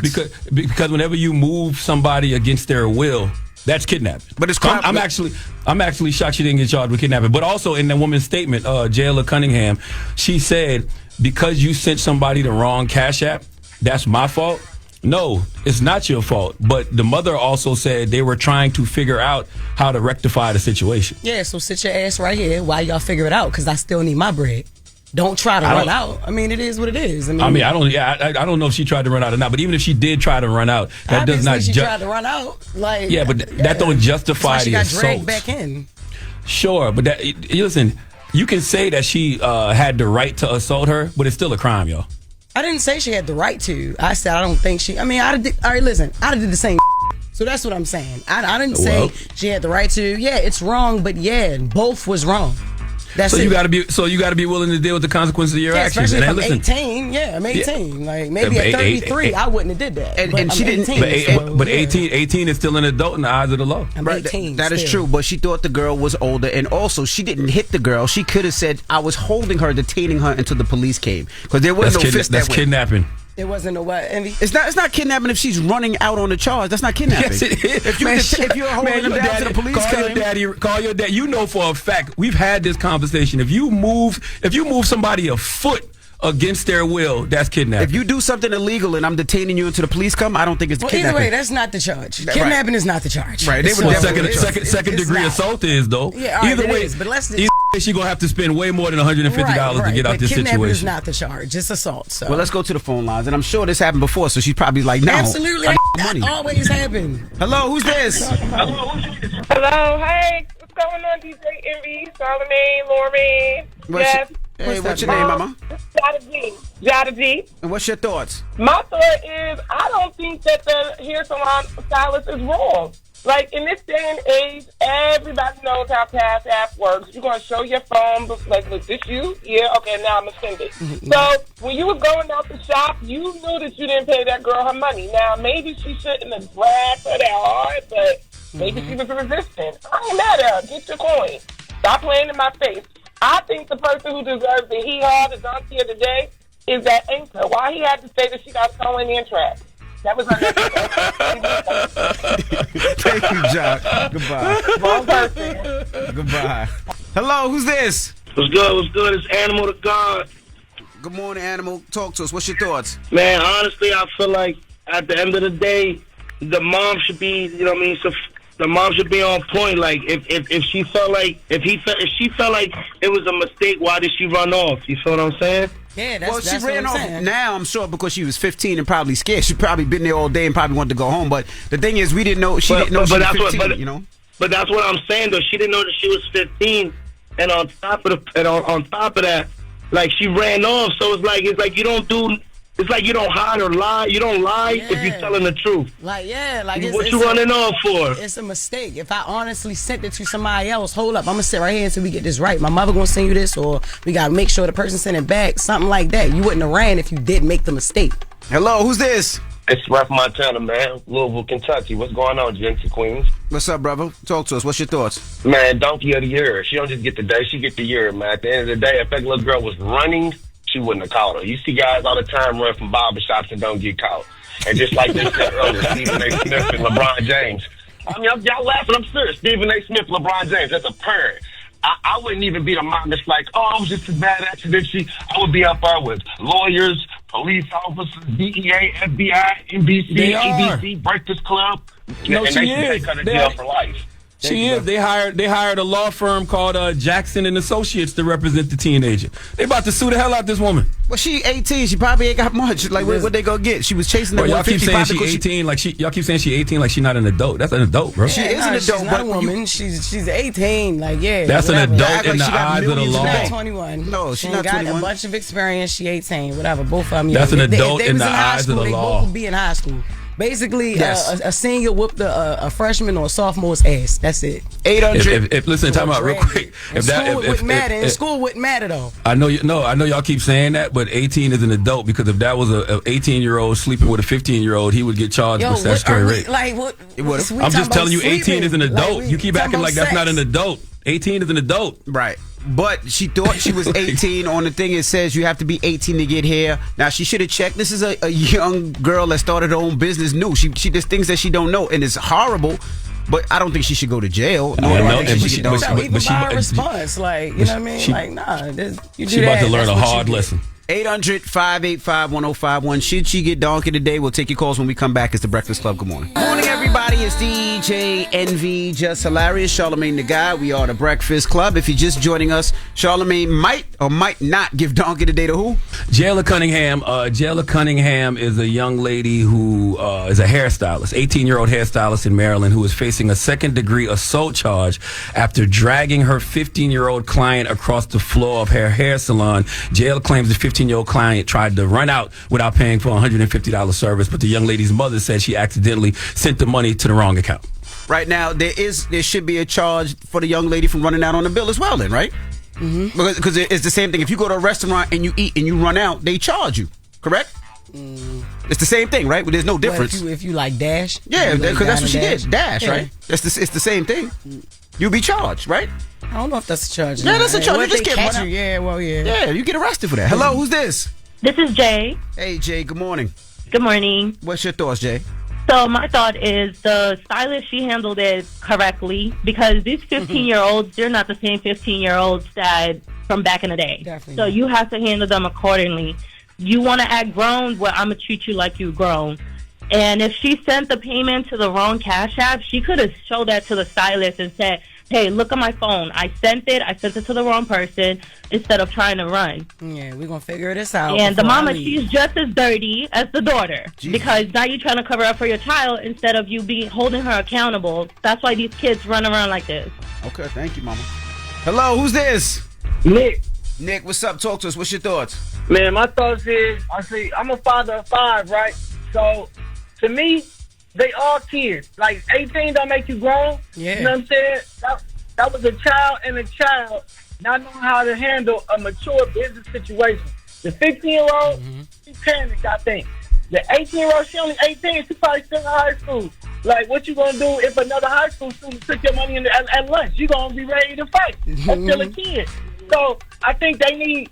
Because whenever you move somebody against their will, that's kidnapping. But it's crime. I'm actually shocked she didn't get charged with kidnapping. But also in that woman's statement, Jayla Cunningham, she said, because you sent somebody the wrong Cash App, that's my fault. No, it's not your fault. But the mother also said they were trying to figure out how to rectify the situation. Yeah, so sit your ass right here while y'all figure it out, because I still need my bread. Don't try to run out. I mean, it is what it is. I don't know if she tried to run out or not. But even if she did try to run out, that does not. She tried to run out. But that don't justify the assault. She got dragged back in. Sure, but listen. You can say that she had the right to assault her, but it's still a crime, yo. I didn't say she had the right to. I said I don't think she. I mean, all right, listen, I'd have did the same. So that's what I'm saying. I didn't say she had the right to. Yeah, it's wrong, but yeah, both was wrong. That's so it. you got to be willing to deal with the consequences of your actions. Especially if I'm 18. Yeah, I'm 18. Like maybe at 33, I wouldn't have did that. And she didn't. 18, but 18 is still an adult in the eyes of the law. I'm 18. That is true. But she thought the girl was older, and also she didn't hit the girl. She could have said, "I was holding her, detaining her until the police came," because there was no fist. That's kidnapping. It wasn't a what, Envy? It's not kidnapping if she's running out on the charge. That's not kidnapping. Yes, it is. If you're holding them down to the police, call your dad. You know for a fact we've had this conversation. If you move somebody a foot against their will, that's kidnapping. If you do something illegal and I'm detaining you until the police come, I don't think it's kidnapping. Either way, that's not the charge. Kidnapping is not the charge. Right. Second degree assault is though. Yeah. Either way, but let's. She gonna have to spend way more than $150 to get out this situation. Kidnapping is not the charge. It's assault. So. Well, let's go to the phone lines, and I'm sure this happened before, so she's probably like, "No, absolutely, that always happens." Hello, who's this? Hello, hey, what's going on, DJ Envy, Charlamagne, Lauren, Jess? Hey, what's your name, Mama? Jada G. And what's your thoughts? My thought is, I don't think that the hair salon stylist is wrong. Like, in this day and age, everybody knows how Cash App works. You're going to show your phone, like, look, this you? Yeah, okay, now I'm going to send it. So, when you was going out the shop, you knew that you didn't pay that girl her money. Now, maybe she shouldn't have grabbed her that hard, but maybe she was resistant. I ain't mad at her. Get your coin. Stop playing in my face. I think the person who deserves the hee-haw, the donkey of the day, is that Anchor. Why he had to say that she got stolen in track? That was Thank you, John. Goodbye. Wrong person. Goodbye. Hello, who's this? What's good? What's good? It's Animal to God. Good morning, Animal. Talk to us. What's your thoughts? Man, honestly, I feel like at the end of the day, the mom should be, you know what I mean? So the mom should be on point. Like, if she felt like, if she felt like it was a mistake, why did she run off? You feel what I'm saying? Yeah, that's she ran off now, I'm sure, because she was 15 and probably scared. She probably been there all day and probably wanted to go home. But the thing is, we didn't know she didn't know she was 15, you know? But that's what I'm saying, though. She didn't know that she was 15. And on top of that, like, she ran off. So it's like you don't hide or lie. You don't lie if you're telling the truth. What you running off for? It's a mistake. If I honestly sent it to somebody else, hold up, I'm gonna sit right here until we get this right. My mother gonna send you this, or we gotta make sure the person sent it back. Something like that. You wouldn't have ran if you did make the mistake. Hello, who's this? It's Ralph Montana, man. Louisville, Kentucky. What's going on, gents and queens? What's up, brother? Talk to us. What's your thoughts? Man, donkey of the year. She don't just get the day, she get the year, man. At the end of the day, if that little girl was running, she wouldn't have caught her. You see guys all the time run from barbershops and don't get caught. And just like they said earlier, Stephen A. Smith and LeBron James. I mean, y'all laughing, I'm serious. Stephen A. Smith, LeBron James, that's a parent. I wouldn't even be the mom that's like, oh, it was just a bad accident. I would be up there with lawyers, police officers, DEA, FBI, NBC, ABC, Breakfast Club. No, and she they cut her jail for life. She is. They hired a law firm called Jackson and Associates to represent the teenager. They about to sue the hell out this woman. Well, she 18. She probably ain't got much. Like, what they gonna get? She was chasing that. Y'all keep saying she 18. Y'all keep saying she 18 like she not an adult. That's an adult, bro. She is an adult, she's not a woman. She's 18. Like, yeah. That's an adult in the eyes of the law. She's not 21. No, she's not got 21. A bunch of experience. She 18. Whatever. Both of them. That's an adult in the eyes of the law. They both would be in high school. Basically, a senior whooped a freshman or a sophomore's ass. That's it. 800. If listen, time out real quick. School wouldn't matter though. I know y'all keep saying that, but 18 is an adult, because if that was an 18-year-old sleeping with a 15-year-old, he would get charged with statutory rape. I'm just telling you, 18 is an adult. You keep acting like that's not an adult. 18 is an adult. Right. But she thought she was 18. On the thing, it says you have to be 18 to get hair. Now, she should have checked. This is a young girl that started her own business new. She does things that she don't know, and it's horrible. But I don't think she should go to jail. Even by a response, like, you know what I mean? Like, nah, you do she about to learn a hard lesson. 800-585-1051. Should she get donkey today? We'll take your calls when we come back. It's the Breakfast Club. Good morning. Morning, everybody. It's DJ NV, Jess Hilarious, Charlamagne the Guy. We are the Breakfast Club. If you're just joining us, Charlamagne might or might not give donkey today to who? Jayla Cunningham. Jayla Cunningham is a young lady who is a hairstylist, 18-year-old hairstylist in Maryland, who is facing a second-degree assault charge after dragging her 15-year-old client across the floor of her hair salon. Jayla claims the 15-year-old client tried to run out without paying for a $150 service, but the young lady's mother said she accidentally sent the money to the wrong account. Right now, there should be a charge for the young lady from running out on the bill as well, then, right? Mm-hmm. Because it's the same thing. If you go to a restaurant and you eat and you run out, they charge you, correct? It's the same thing, right? Well, there's no difference. If you like dash? Yeah, because that's what she did. Dash, yeah. Right? It's the same thing. You'll be charged, right? I don't know if that's a charge. Yeah, that's a charge. You just get catch you. Yeah, well, yeah. Yeah, you get arrested for that. Hello, who's this? This is Jay. Hey, Jay, good morning. Good morning. What's your thoughts, Jay? So my thought is the stylist, she handled it correctly because these 15-year-olds, they're not the same 15-year-olds that from back in the day. Definitely so not. you have to handle them accordingly. You want to act grown, well, I'm going to treat you like you grown. And if she sent the payment to the wrong Cash App, she could have showed that to the stylist and said, hey, look at my phone. I sent it to the wrong person instead of trying to run. Yeah, we're going to figure this out. And the mama, she's just as dirty as the daughter. Jeez. Because now you're trying to cover up for your child instead of you holding her accountable. That's why these kids run around like this. Okay, thank you, mama. Hello, who's this? Nick. Nick, what's up? Talk to us. What's your thoughts? Man, my thoughts is, I'm a father of 5, right? So, to me, they all kids. Like, 18 don't make you grown. Yeah. You know what I'm saying? That was a child and a child not knowing how to handle a mature business situation. The 15-year-old, she panicked, I think. The 18-year-old, she only 18. She probably still in high school. Like, what you going to do if another high school student took your money at lunch? You going to be ready to fight. That's still a kid. So, I think they need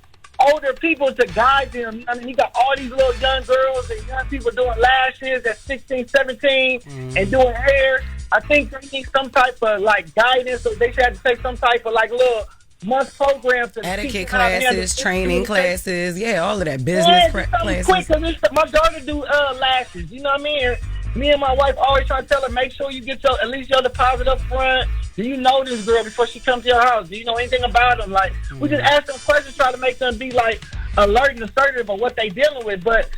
older people to guide them. I mean, you got all these little young girls and young people doing lashes at 16, 17 and doing hair. I think they need some type of, like, guidance, or they should have to take some type of, like, little month program to etiquette classes, training classes, yeah, all of that business classes. Quick, because my daughter do lashes, you know what I mean? Me and my wife always try to tell her, make sure you get at least your deposit up front. Do you know this girl before she comes to your house? Do you know anything about them? Like, we just ask them questions, try to make them be, like, alert and assertive of what they dealing with. But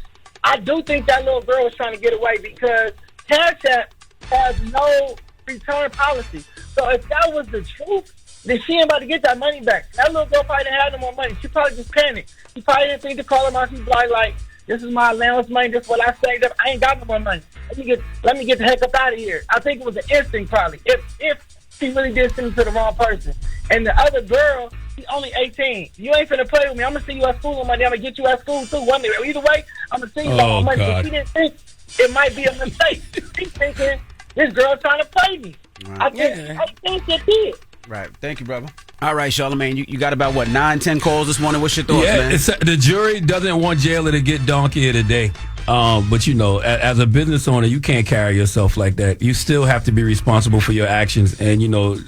I do think that little girl was trying to get away because Cash App has no return policy. So if that was the truth, then she ain't about to get that money back. That little girl probably didn't have no more money. She probably just panicked. She probably didn't think to call her mom. She's like, this is my allowance money. This is what I saved up. I ain't got no more money. Let me get the heck up out of here. I think it was an instinct probably. If she really did send it to the wrong person. And the other girl, she's only 18. You ain't finna play with me. I'm gonna see you at school on Monday. I'm gonna get you at school too. One day. Either way, I'm gonna see you on Monday. But she didn't think it might be a mistake. She's thinking this girl trying to play me. Right. I think she did. Right. Thank you, brother. All right, Charlamagne, you got about, 9, 10 calls this morning? What's your thoughts, man? The jury doesn't want Jayla to get donkey of the day. But, as a business owner, you can't carry yourself like that. You still have to be responsible for your actions. And,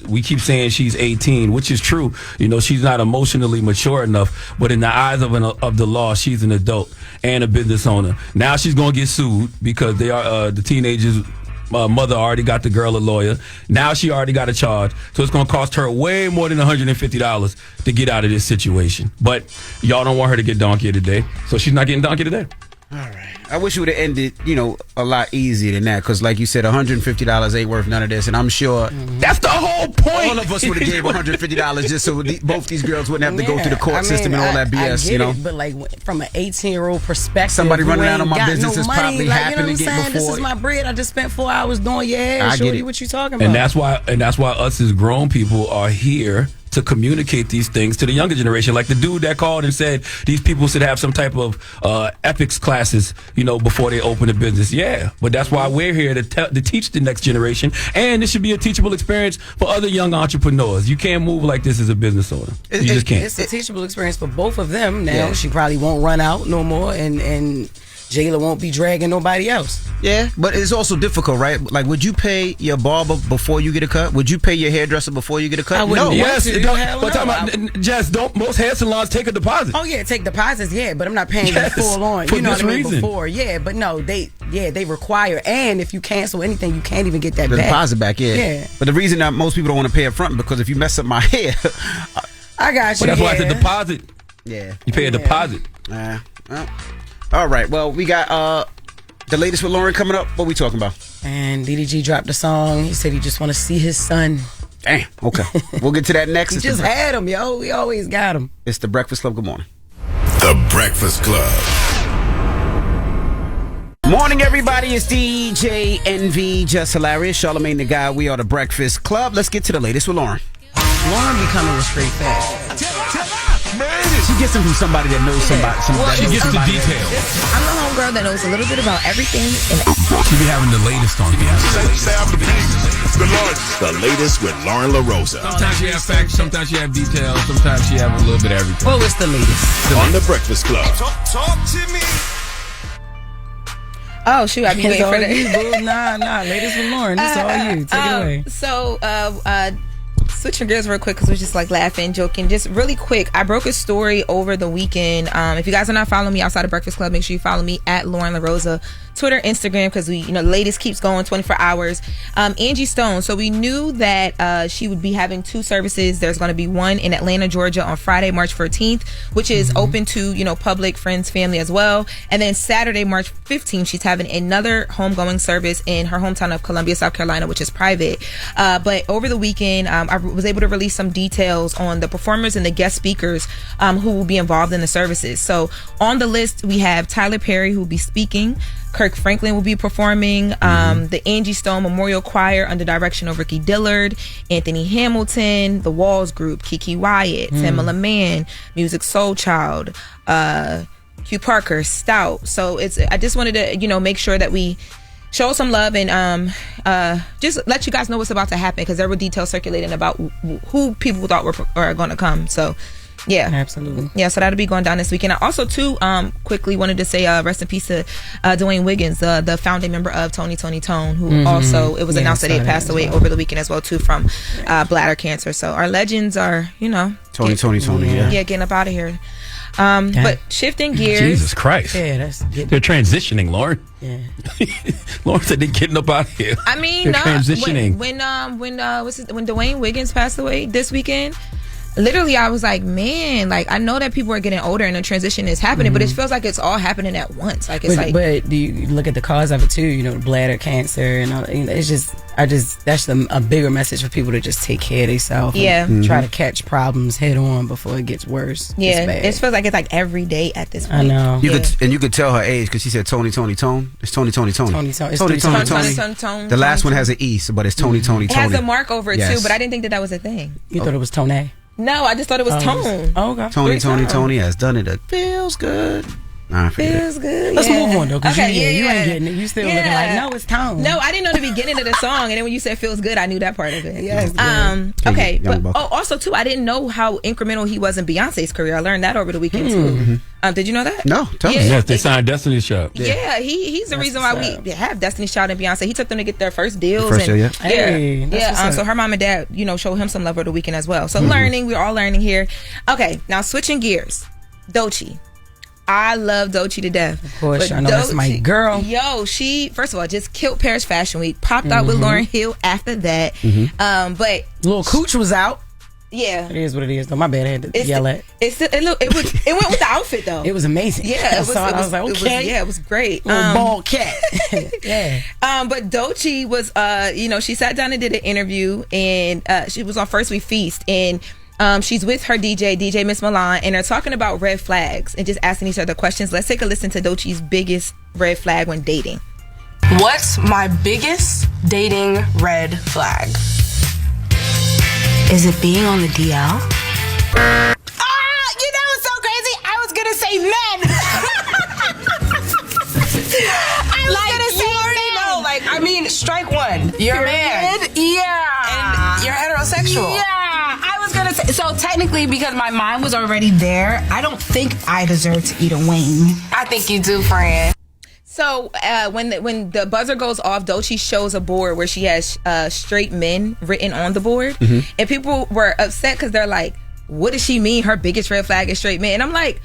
we keep saying she's 18, which is true. She's not emotionally mature enough. But in the eyes of the law, she's an adult and a business owner. Now she's going to get sued because they are the teenagers' mother already got the girl a lawyer. Now she already got a charge. So it's going to cost her way more than $150 to get out of this situation. But y'all don't want her to get donkey today. So she's not getting donkey today. All right. I wish it would have ended, a lot easier than that. Because, like you said, $150 ain't worth none of this. And I'm sure that's the whole point. All of us would have gave $150 just so both these girls wouldn't have to go through the court system and all that BS. I get it, but like from an 18-year-old perspective, somebody running out on my business is probably happening again before. This is my bread. I just spent 4 hours doing your hair. I get it. What you talking about? And that's why us as grown people are here to communicate these things to the younger generation. Like the dude that called and said these people should have some type of ethics classes, before they open a business. Yeah, but that's why we're here to teach the next generation. And this should be a teachable experience for other young entrepreneurs. You can't move like this as a business owner. You just can't. It's a teachable experience for both of them. Now she probably won't run out no more and Jayla won't be dragging nobody else. Yeah, but it's also difficult, right? Like, would you pay your barber before you get a cut? Would you pay your hairdresser before you get a cut? I wouldn't. No. Yes, to. it don't. Hell But no. talking about, Jess, don't most hair salons take a deposit? Oh yeah, take deposits, yeah, but I'm not paying Yes, you full on. for You know this what I mean? reason. Before, yeah, but no, they require, and if you cancel anything, you can't even get that The back. deposit back, yeah. Yeah. But the reason that most people don't want to pay up front because if you mess up my hair, I got you. Well, that's why it's a yeah. deposit. Yeah. You pay a deposit. Well. All right. Well, we got the latest with Lauren coming up. What we talking about? And DDG dropped a song. He said he just want to see his son. Damn. Okay. We'll get to that next. He It's just the, had him, yo. We always got him. It's the Breakfast Club. Good morning. The Breakfast Club. Morning, everybody. It's DJ NV, Jess Hilarious, Charlamagne the Guy. We are the Breakfast Club. Let's get to the latest with Lauren. Lauren be coming with straight facts. She gets them from somebody that knows somebody. She gets the details. I'm the homegirl that knows a little bit about everything. And She be having the latest on The latest with Lauren LaRosa. Sometimes she have facts, sometimes she have details, sometimes she have a little bit of everything. Well, it's the latest. On the Breakfast Club. Talk to me. oh shoot, I be It's waiting all for that. you, boo. Nah. Latest with Lauren. It's all you. Take it away. So, switching gears real quick because we're just like laughing, joking. Just really quick, I broke a story over the weekend. If you guys are not following me outside of Breakfast Club, make sure you follow me at Lauren LaRosa, Twitter, Instagram, because we, the latest keeps going 24 hours. Angie Stone. So we knew that she would be having 2 services. There's going to be one in Atlanta, Georgia on Friday, March 14th, which is open to, public, friends, family as well. And then Saturday, March 15th, she's having another homegoing service in her hometown of Columbia, South Carolina, which is private. But over the weekend, I was able to release some details on the performers and the guest speakers who will be involved in the services. So on the list, we have Tyler Perry, who will be speaking. Kirk Franklin will be performing. The Angie Stone Memorial Choir under direction of Ricky Dillard, Anthony Hamilton, the Walls Group, Kiki Wyatt, Tamala Mann, Music Soul Child, Q Parker, Stout. So I just wanted to, make sure that we show some love and just let you guys know what's about to happen, because there were details circulating about who people thought were going to come. So yeah, absolutely. Yeah, so that'll be going down this weekend. I also too quickly wanted to say rest in peace to Dwayne Wiggins, the founding member of Tony Tone, who also, it was announced that he had passed away over the weekend as well too from bladder cancer. So our legends are, Tony, yeah. Yeah, getting up out of here. But shifting gears. Jesus Christ. Yeah, they're transitioning, Lauren. Yeah. Lauren said they're getting up out of here. I mean, they're transitioning. When Dwayne Wiggins passed away this weekend, literally I was like, man, like I know that people are getting older and the transition is happening, but it feels like it's all happening at once. Like it's but do you look at the cause of it too? The bladder cancer and all. It's just that's a bigger message for people to just take care of themselves. Yeah, try to catch problems head on before it gets worse. Yeah, it feels like it's like every day at this point. I know. You could tell her age because she said Tony Tone. It's Tony. Tony. The last one has an E, but it's Tony. It has a mark over it too, but I didn't think that was a thing. You thought it was Tone? No, I just thought it was Tone. Oh, okay. Tony has done it. It feels good. Nah, feels good. Let's move on though, because you ain't getting it. You still looking like, no, it's Tone. No, I didn't know the beginning of the song, and then when you said feels good, I knew that part of it. Yes. Okay, but also too, I didn't know how incremental he was in Beyonce's career. I learned that over the weekend too. Did you know that? No, tell me. Yes, they signed Destiny's Child. Yeah, he's the reason why we have Destiny's Child and Beyonce. He took them to get their first deals. So her mom and dad, showed him some love over the weekend as well. So we're all learning here. Okay, now switching gears, Doechii. I love Doechii to death. Of course, I know that's my girl. Yo, she first of all just killed Paris Fashion Week. Popped out with Lauryn Hill after that. But Lil Cooch was out. Yeah, it is what it is. Though my bad, I had to yell at. It went with the outfit though. It was amazing. Yeah, I was like, okay, it was great. Little bald cat. Yeah. But Doechii was, she sat down and did an interview, and she was on First We Feast, and she's with her DJ Miss Milan, and they're talking about red flags and just asking each other questions. Let's take a listen to Doechii's biggest red flag when dating. What's my biggest dating red flag? Is it being on the DL? It's so crazy. I was gonna say men. Strike one. You're a man. Yeah. And you're heterosexual. Yeah. I was gonna say, so technically, because my mind was already there, I don't think I deserve to eat a wing. I think you do, friend. So when the buzzer goes off, Dolce shows a board where she has straight men written on the board, and people were upset because they're like, "What does she mean? Her biggest red flag is straight men?" And I'm like,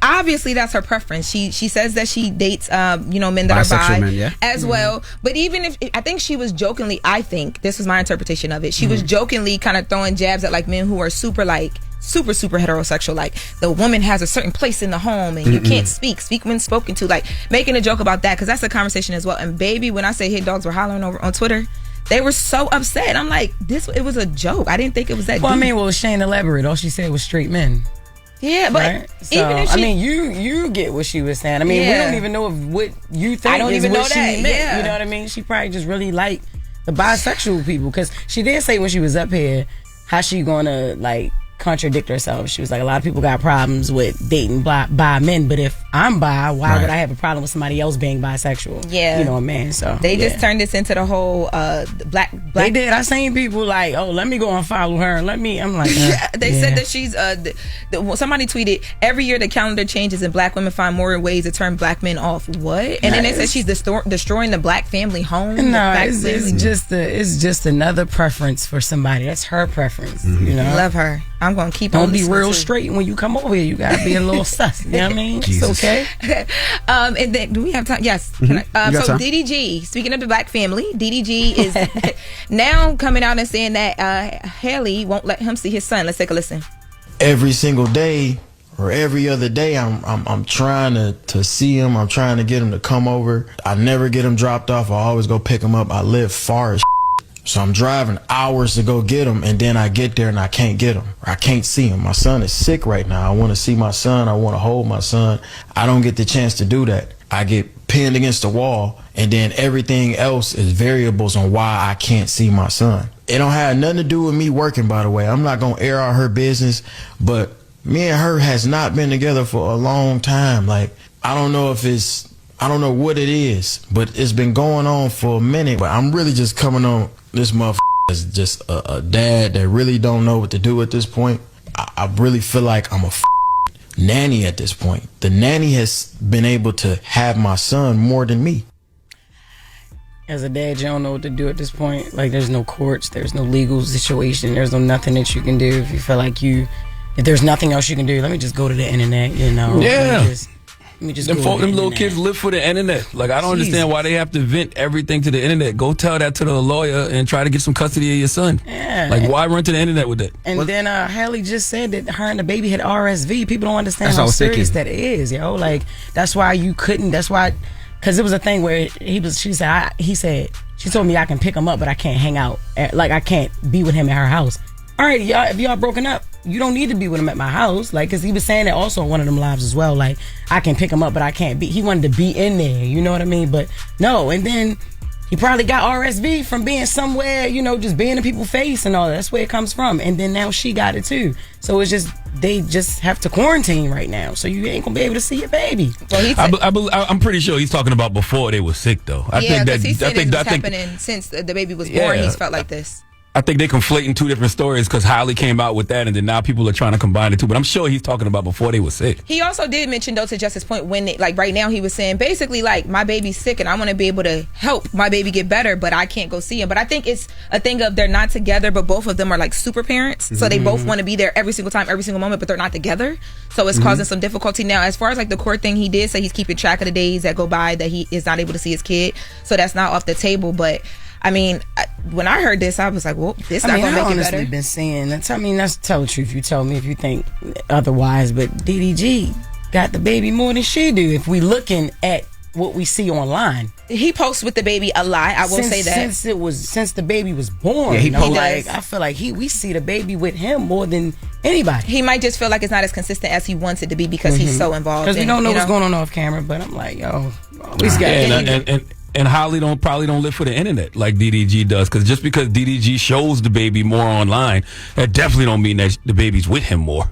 obviously that's her preference. She says that she dates men that Bisexual are bi men, as well. But even if I think she was jokingly, I think this was my interpretation of it. She was jokingly kind of throwing jabs at like men who are super heterosexual, like the woman has a certain place in the home and you can't speak when spoken to, like making a joke about that, because that's a conversation as well. And baby, when I say hit dogs were hollering over on Twitter, they were so upset. I'm like, it was a joke. I didn't think it was that well, deep. I mean, well, Shane elaborate. All she said was straight men. Yeah, but right? even if she, you get what she was saying. I mean, we don't even know if what you think I don't is even what know she that. meant. Yeah. You know what I mean? She probably just really liked the bisexual people, because she did say when she was up here how she gonna like contradict herself. She was like, a lot of people got problems with dating bi men, but if I'm bi, why would I have a problem with somebody else being bisexual? Yeah, you know what I mean? So they just turned this into the whole black. They did. I seen people like, oh, let me go and follow her. I'm like, they said that she's somebody tweeted, every year the calendar changes and black women find more ways to turn black men off. What? And then they said she's destroying the black family home. No, it's just another preference for somebody. That's her preference. You know, love her. I'm gonna keep Don't on be real straight when you come over here. You gotta be a little sus. You know what I mean? Jesus. It's okay. And then, do we have time? Yes. So time. DDG, speaking of the black family, DDG is now coming out and saying that Haley won't let him see his son. Let's take a listen. Every single day or every other day, I'm trying to see him. I'm trying to get him to come over. I never get him dropped off. I always go pick him up. I live far as so I'm driving hours to go get him, and then I get there and I can't get him. Or I can't see him. My son is sick right now. I want to see my son. I want to hold my son. I don't get the chance to do that. I get pinned against the wall, and then everything else is variables on why I can't see my son. It don't have nothing to do with me working, by the way. I'm not going to air out her business, but me and her has not been together for a long time. Like, I don't know what it is, but it's been going on for a minute. But I'm really just coming on this motherfucker as just a dad that really don't know what to do at this point. I really feel like I'm a nanny at this point. The nanny has been able to have my son more than me. As a dad, you don't know what to do at this point. Like, there's no courts, there's no legal situation, there's no nothing that you can do. If you feel like if there's nothing else you can do, let me just go to the internet, you know. Yeah. Let me just them little kids live for the internet. Like, I don't understand why they have to vent everything to the internet. Go tell that to the lawyer and try to get some custody of your son. Yeah. Like, why run to the internet with that? And then Haley just said that her and the baby had RSV. People don't understand how serious that is, yo. Like, that's why you couldn't. That's why, because it was a thing where she told me I can pick him up, but I can't hang out. I can't be with him at her house. All right, y'all, if y'all broken up, you don't need to be with him at my house. Like, because he was saying that also in one of them lives as well. Like, I can pick him up, but I can't be. He wanted to be in there, you know what I mean? But no, and then he probably got RSV from being somewhere, you know, just being in people's face and all that. That's where it comes from. And then now she got it too. So it's just, they just have to quarantine right now. So you ain't gonna be able to see your baby. Well, I'm pretty sure he's talking about before they were sick, though. I think happening since the baby was born. He's felt like this. I think they conflating two different stories because Holly came out with that, and then now people are trying to combine the two. But I'm sure he's talking about before they were sick. He also did mention, though, to Jess's point, when right now he was saying basically like, my baby's sick and I want to be able to help my baby get better, but I can't go see him. But I think it's a thing of they're not together, but both of them are like super parents, so they both want to be there every single time, every single moment, but they're not together. So it's causing some difficulty now. As far as like the court thing, he did say he's keeping track of the days that go by that he is not able to see his kid, so that's not off the table. But I mean, when I heard this, I was like, well, this not going to make it better. I've honestly been saying, that's tell the truth. You tell me if you think otherwise, but DDG got the baby more than she do if we looking at what we see online. He posts with the baby a lot, I will say that. Since the baby was born. Yeah, he posts. Like, I feel like we see the baby with him more than anybody. He might just feel like it's not as consistent as he wants it to be because he's so involved. Because we don't know what's going on off camera, but I'm like, yo, always got And Holly probably don't live for the internet like DDG does, because just because DDG shows the baby more online, that definitely don't mean that the baby's with him more.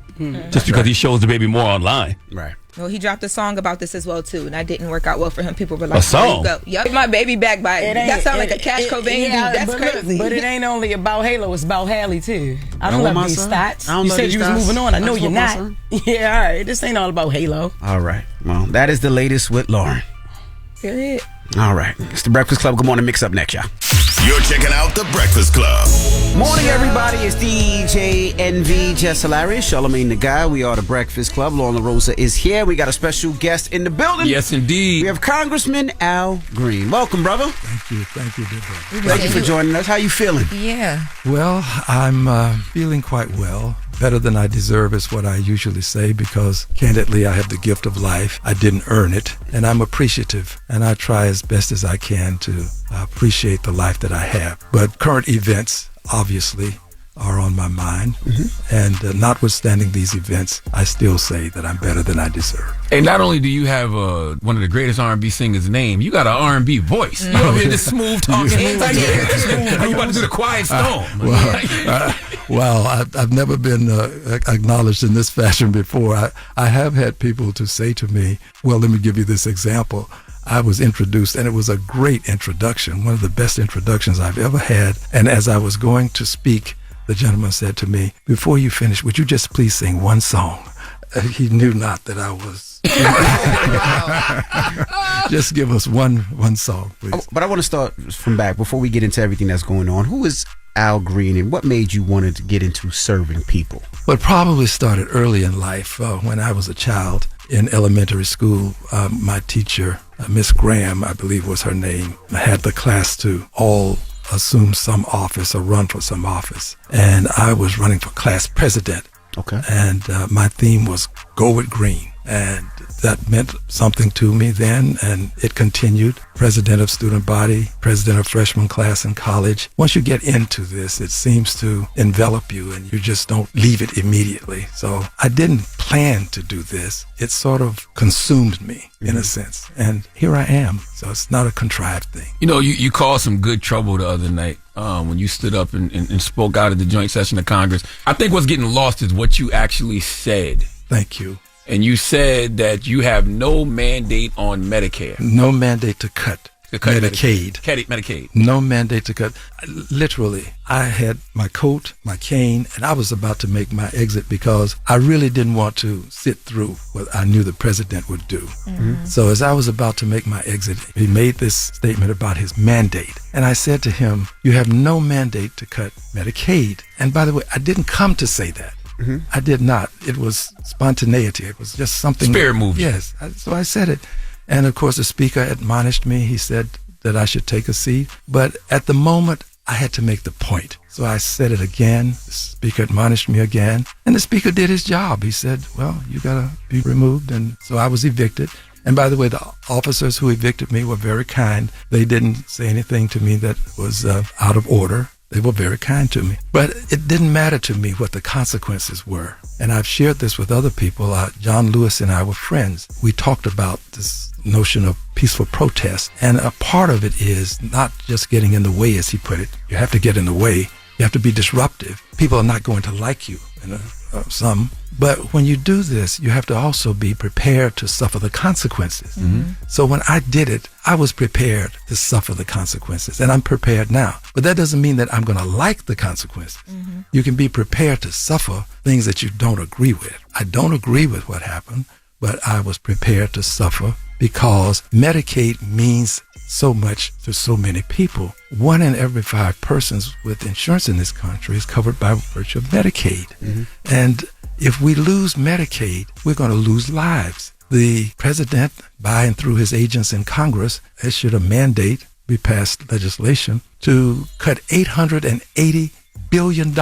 Just because he shows the baby more online. Right. Well, he dropped a song about this as well too, and that didn't work out well for him. People were like, a song? Yep, my baby back by that sounds like a Cash Cobain dude. That's crazy. But it ain't only about Halo; it's about Haley too. I don't love these stats. You said you was moving on. I know you're not. Yeah, all right. This ain't all about Halo. All right. Well, that is the latest with Lauren. Period. All right. It's the Breakfast Club. Good morning. Mix up next, y'all. You're checking out the Breakfast Club. Morning, everybody. It's DJ NV, Jess Hilarious, Charlamagne the Guy. We are the Breakfast Club. Lorna Rosa is here. We got a special guest in the building. Yes, indeed. We have Congressman Al Green. Welcome, brother. Thank you, dear brother. Thank you for joining us. How you feeling? Yeah. Well, I'm feeling quite well. Better than I deserve is what I usually say, because candidly, I have the gift of life. I didn't earn it, and I'm appreciative, and I try as best as I can to appreciate the life that I have. But current events, obviously, are on my mind, and notwithstanding these events, I still say that I'm better than I deserve. Hey, not only do you have one of the greatest R&B singers' name, you got an R&B voice. You over here just smooth talking. You about to do the quiet storm. Well, I've never been acknowledged in this fashion before. I have had people to say to me, well, let me give you this example. I was introduced, and it was a great introduction, one of the best introductions I've ever had. And as I was going to speak, the gentleman said to me, before you finish, would you just please sing one song? He knew not that I was. Just give us one song, please. But I want to start from back before we get into everything that's going on. Who is Al Green, and what made you want to get into serving people? Well, it probably started early in life. When I was a child in elementary school, my teacher, Miss Graham, I believe was her name, had the class to all assume some office or run for some office. And I was running for class president. Okay. And my theme was Go With Green. And that meant something to me then, and it continued. President of student body, president of freshman class in college. Once you get into this, it seems to envelop you, and you just don't leave it immediately. So I didn't plan to do this. It sort of consumed me in a sense. And here I am. So it's not a contrived thing. You know, you caused some good trouble the other night when you stood up and spoke out at the joint session of Congress. I think what's getting lost is what you actually said. Thank you. And you said that you have no mandate on Medicare. No mandate to cut Medicaid. Medicaid. No mandate to cut. Literally, I had my coat, my cane, and I was about to make my exit because I really didn't want to sit through what I knew the president would do. So as I was about to make my exit, he made this statement about his mandate. And I said to him, you have no mandate to cut Medicaid. And by the way, I didn't come to say that. I did not. It was spontaneity. It was just something. Spirit moved. Yes. So I said it. And of course, the speaker admonished me. He said that I should take a seat. But at the moment, I had to make the point. So I said it again. The speaker admonished me again. And the speaker did his job. He said, well, you got to be removed. And so I was evicted. And by the way, the officers who evicted me were very kind. They didn't say anything to me that was out of order. They were very kind to me. But it didn't matter to me what the consequences were. And I've shared this with other people. John Lewis and I were friends. We talked about this notion of peaceful protest. And a part of it is not just getting in the way, as he put it. You have to get in the way. You have to be disruptive. People are not going to like you, some. But when you do this, you have to also be prepared to suffer the consequences. So when I did it, I was prepared to suffer the consequences, and I'm prepared now. But that doesn't mean that I'm going to like the consequences. You can be prepared to suffer things that you don't agree with. I don't agree with what happened, but I was prepared to suffer because Medicaid means so much to so many people. 1 in every 5 persons with insurance in this country is covered by virtue of Medicaid. And if we lose Medicaid, we're going to lose lives. The president, by and through his agents in Congress, issued a mandate, we passed legislation, to cut $880 billion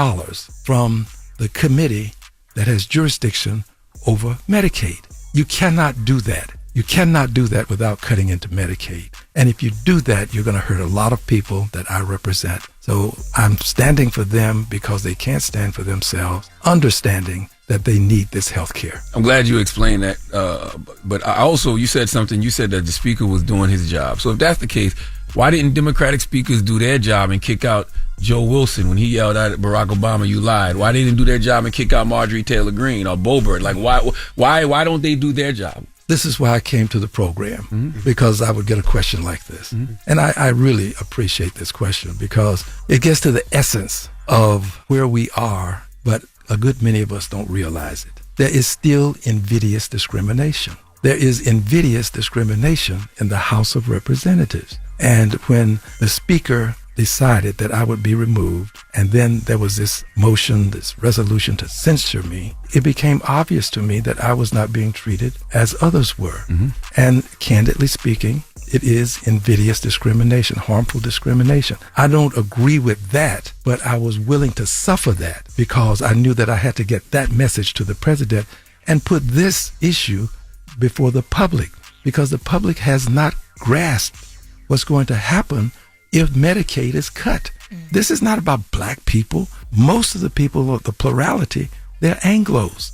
from the committee that has jurisdiction over Medicaid. You cannot do that. You cannot do that without cutting into Medicaid. And if you do that, you're going to hurt a lot of people that I represent. So I'm standing for them because they can't stand for themselves, understanding that they need this health care. I'm glad you explained that. But I also, you said something, you said that the speaker was doing his job. So if that's the case, why didn't Democratic speakers do their job and kick out Joe Wilson when he yelled out at Barack Obama, you lied? Why didn't they do their job and kick out Marjorie Taylor Greene or Boebert? Like, why don't they do their job? This is why I came to the program, because I would get a question like this. And I really appreciate this question because it gets to the essence of where we are, but a good many of us don't realize it. There is still invidious discrimination. there is invidious discrimination in the House of Representatives. And when the Speaker decided that I would be removed, and then there was this motion, this resolution to censure me, it became obvious to me that I was not being treated as others were. And candidly speaking, it is invidious discrimination, harmful discrimination. I don't agree with that, but I was willing to suffer that because I knew that I had to get that message to the president and put this issue before the public, because the public has not grasped what's going to happen if Medicaid is cut. This is not about black people. Most of the people, the plurality, they're Anglos.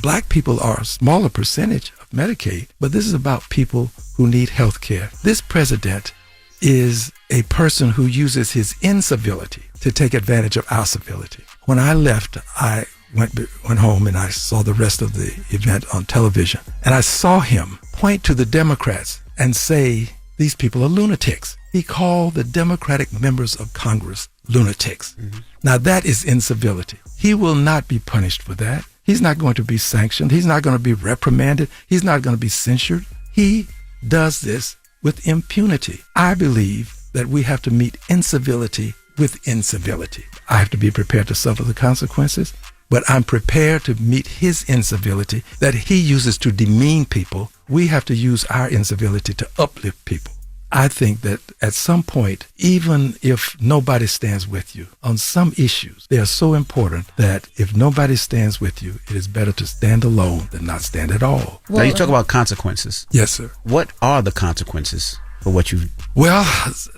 Black people are a smaller percentage of Medicaid, but this is about people who need health care. This president is a person who uses his incivility to take advantage of our civility. When I left, I went home and I saw the rest of the event on television, and I saw him point to the Democrats and say, these people are lunatics. He called the Democratic members of Congress lunatics. Now that is incivility. He will not be punished for that. He's not going to be sanctioned. He's not going to be reprimanded. He's not going to be censured. He does this with impunity. I believe that we have to meet incivility with incivility. I have to be prepared to suffer the consequences, but I'm prepared to meet his incivility that he uses to demean people. We have to use our incivility to uplift people. I think that at some point, even if nobody stands with you on some issues, they are so important that if nobody stands with you, it is better to stand alone than not stand at all. Now you talk about consequences. Yes, sir. What are the consequences for what you... Well,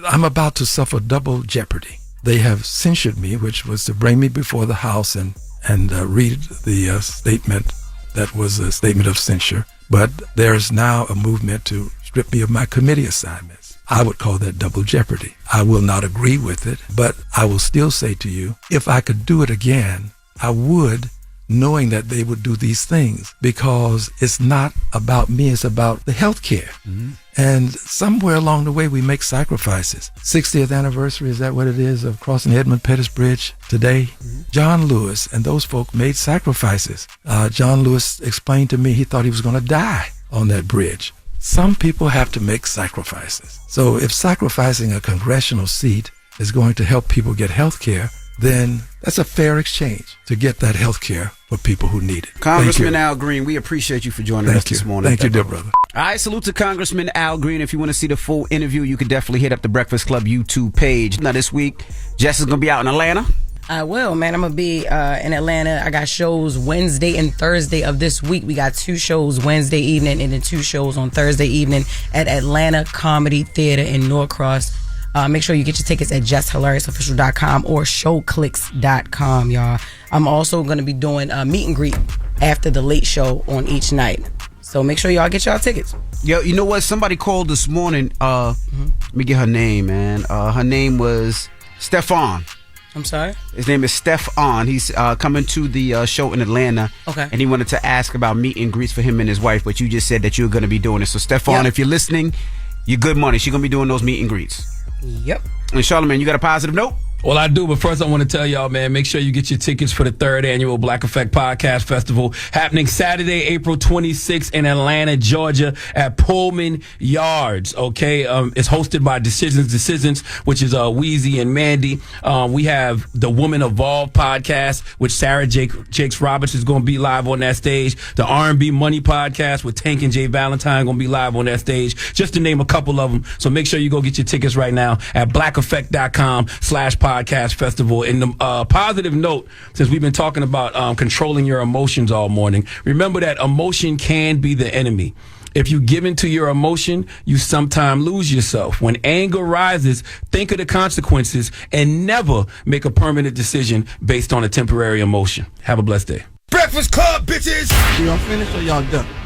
I'm about to suffer double jeopardy. They have censured me, which was to bring me before the House and read the statement that was a statement of censure. But there is now a movement to strip me of my committee assignments. I would call that double jeopardy. I will not agree with it, but I will still say to you, if I could do it again, I would, knowing that they would do these things, because it's not about me, it's about the health care. And somewhere along the way, we make sacrifices. 60th anniversary, is that what it is, of crossing the Edmund Pettus Bridge today? John Lewis and those folk made sacrifices. John Lewis explained to me he thought he was going to die on that bridge. Some people have to make sacrifices. So if sacrificing a congressional seat is going to help people get health care, then that's a fair exchange to get that health care for people who need it. Congressman Al Green, we appreciate you for joining us this morning. Thank you, dear brother. All right, salute to Congressman Al Green. If you want to see the full interview, you can definitely hit up the Breakfast Club YouTube page. Now this week, Jess is going to be out in Atlanta. I will, man. I'm going to be in Atlanta. I got shows Wednesday and Thursday of this week. We got 2 shows Wednesday evening and then 2 shows on Thursday evening at Atlanta Comedy Theater in Norcross. Make sure you get your tickets at JessHilariousOfficial.com or ShowClicks.com, y'all. I'm also going to be doing a meet and greet after the late show on each night. So make sure y'all get y'all tickets. Yo, you know what? Somebody called this morning. Let me get her name, man. Her name was Stefan. I'm sorry? His name is Stefan. He's coming to the show in Atlanta. Okay. And he wanted to ask about meet and greets for him and his wife, but you just said that you were going to be doing it. So, Stefan, if you're listening, you're good money. She's going to be doing those meet and greets. Yep. And Charlamagne, you got a positive note? Well, I do, but first I want to tell y'all, man, make sure you get your tickets for the 3rd annual Black Effect Podcast Festival happening Saturday, April 26th in Atlanta, Georgia at Pullman Yards, okay? It's hosted by Decisions, which is Weezy and Mandy. We have the Woman Evolved podcast, which Sarah Jakes Roberts is going to be live on that stage. The R&B Money podcast with Tank and Jay Valentine going to be live on that stage, just to name a couple of them. So make sure you go get your tickets right now at blackeffect.com/podcast festival. And the positive note, since we've been talking about controlling your emotions all morning, remember that emotion can be the enemy. If you give in to your emotion, you sometimes lose yourself. When anger rises, think of the consequences and never make a permanent decision based on a temporary emotion. Have a blessed day. Breakfast Club, bitches! Y'all finished or y'all done?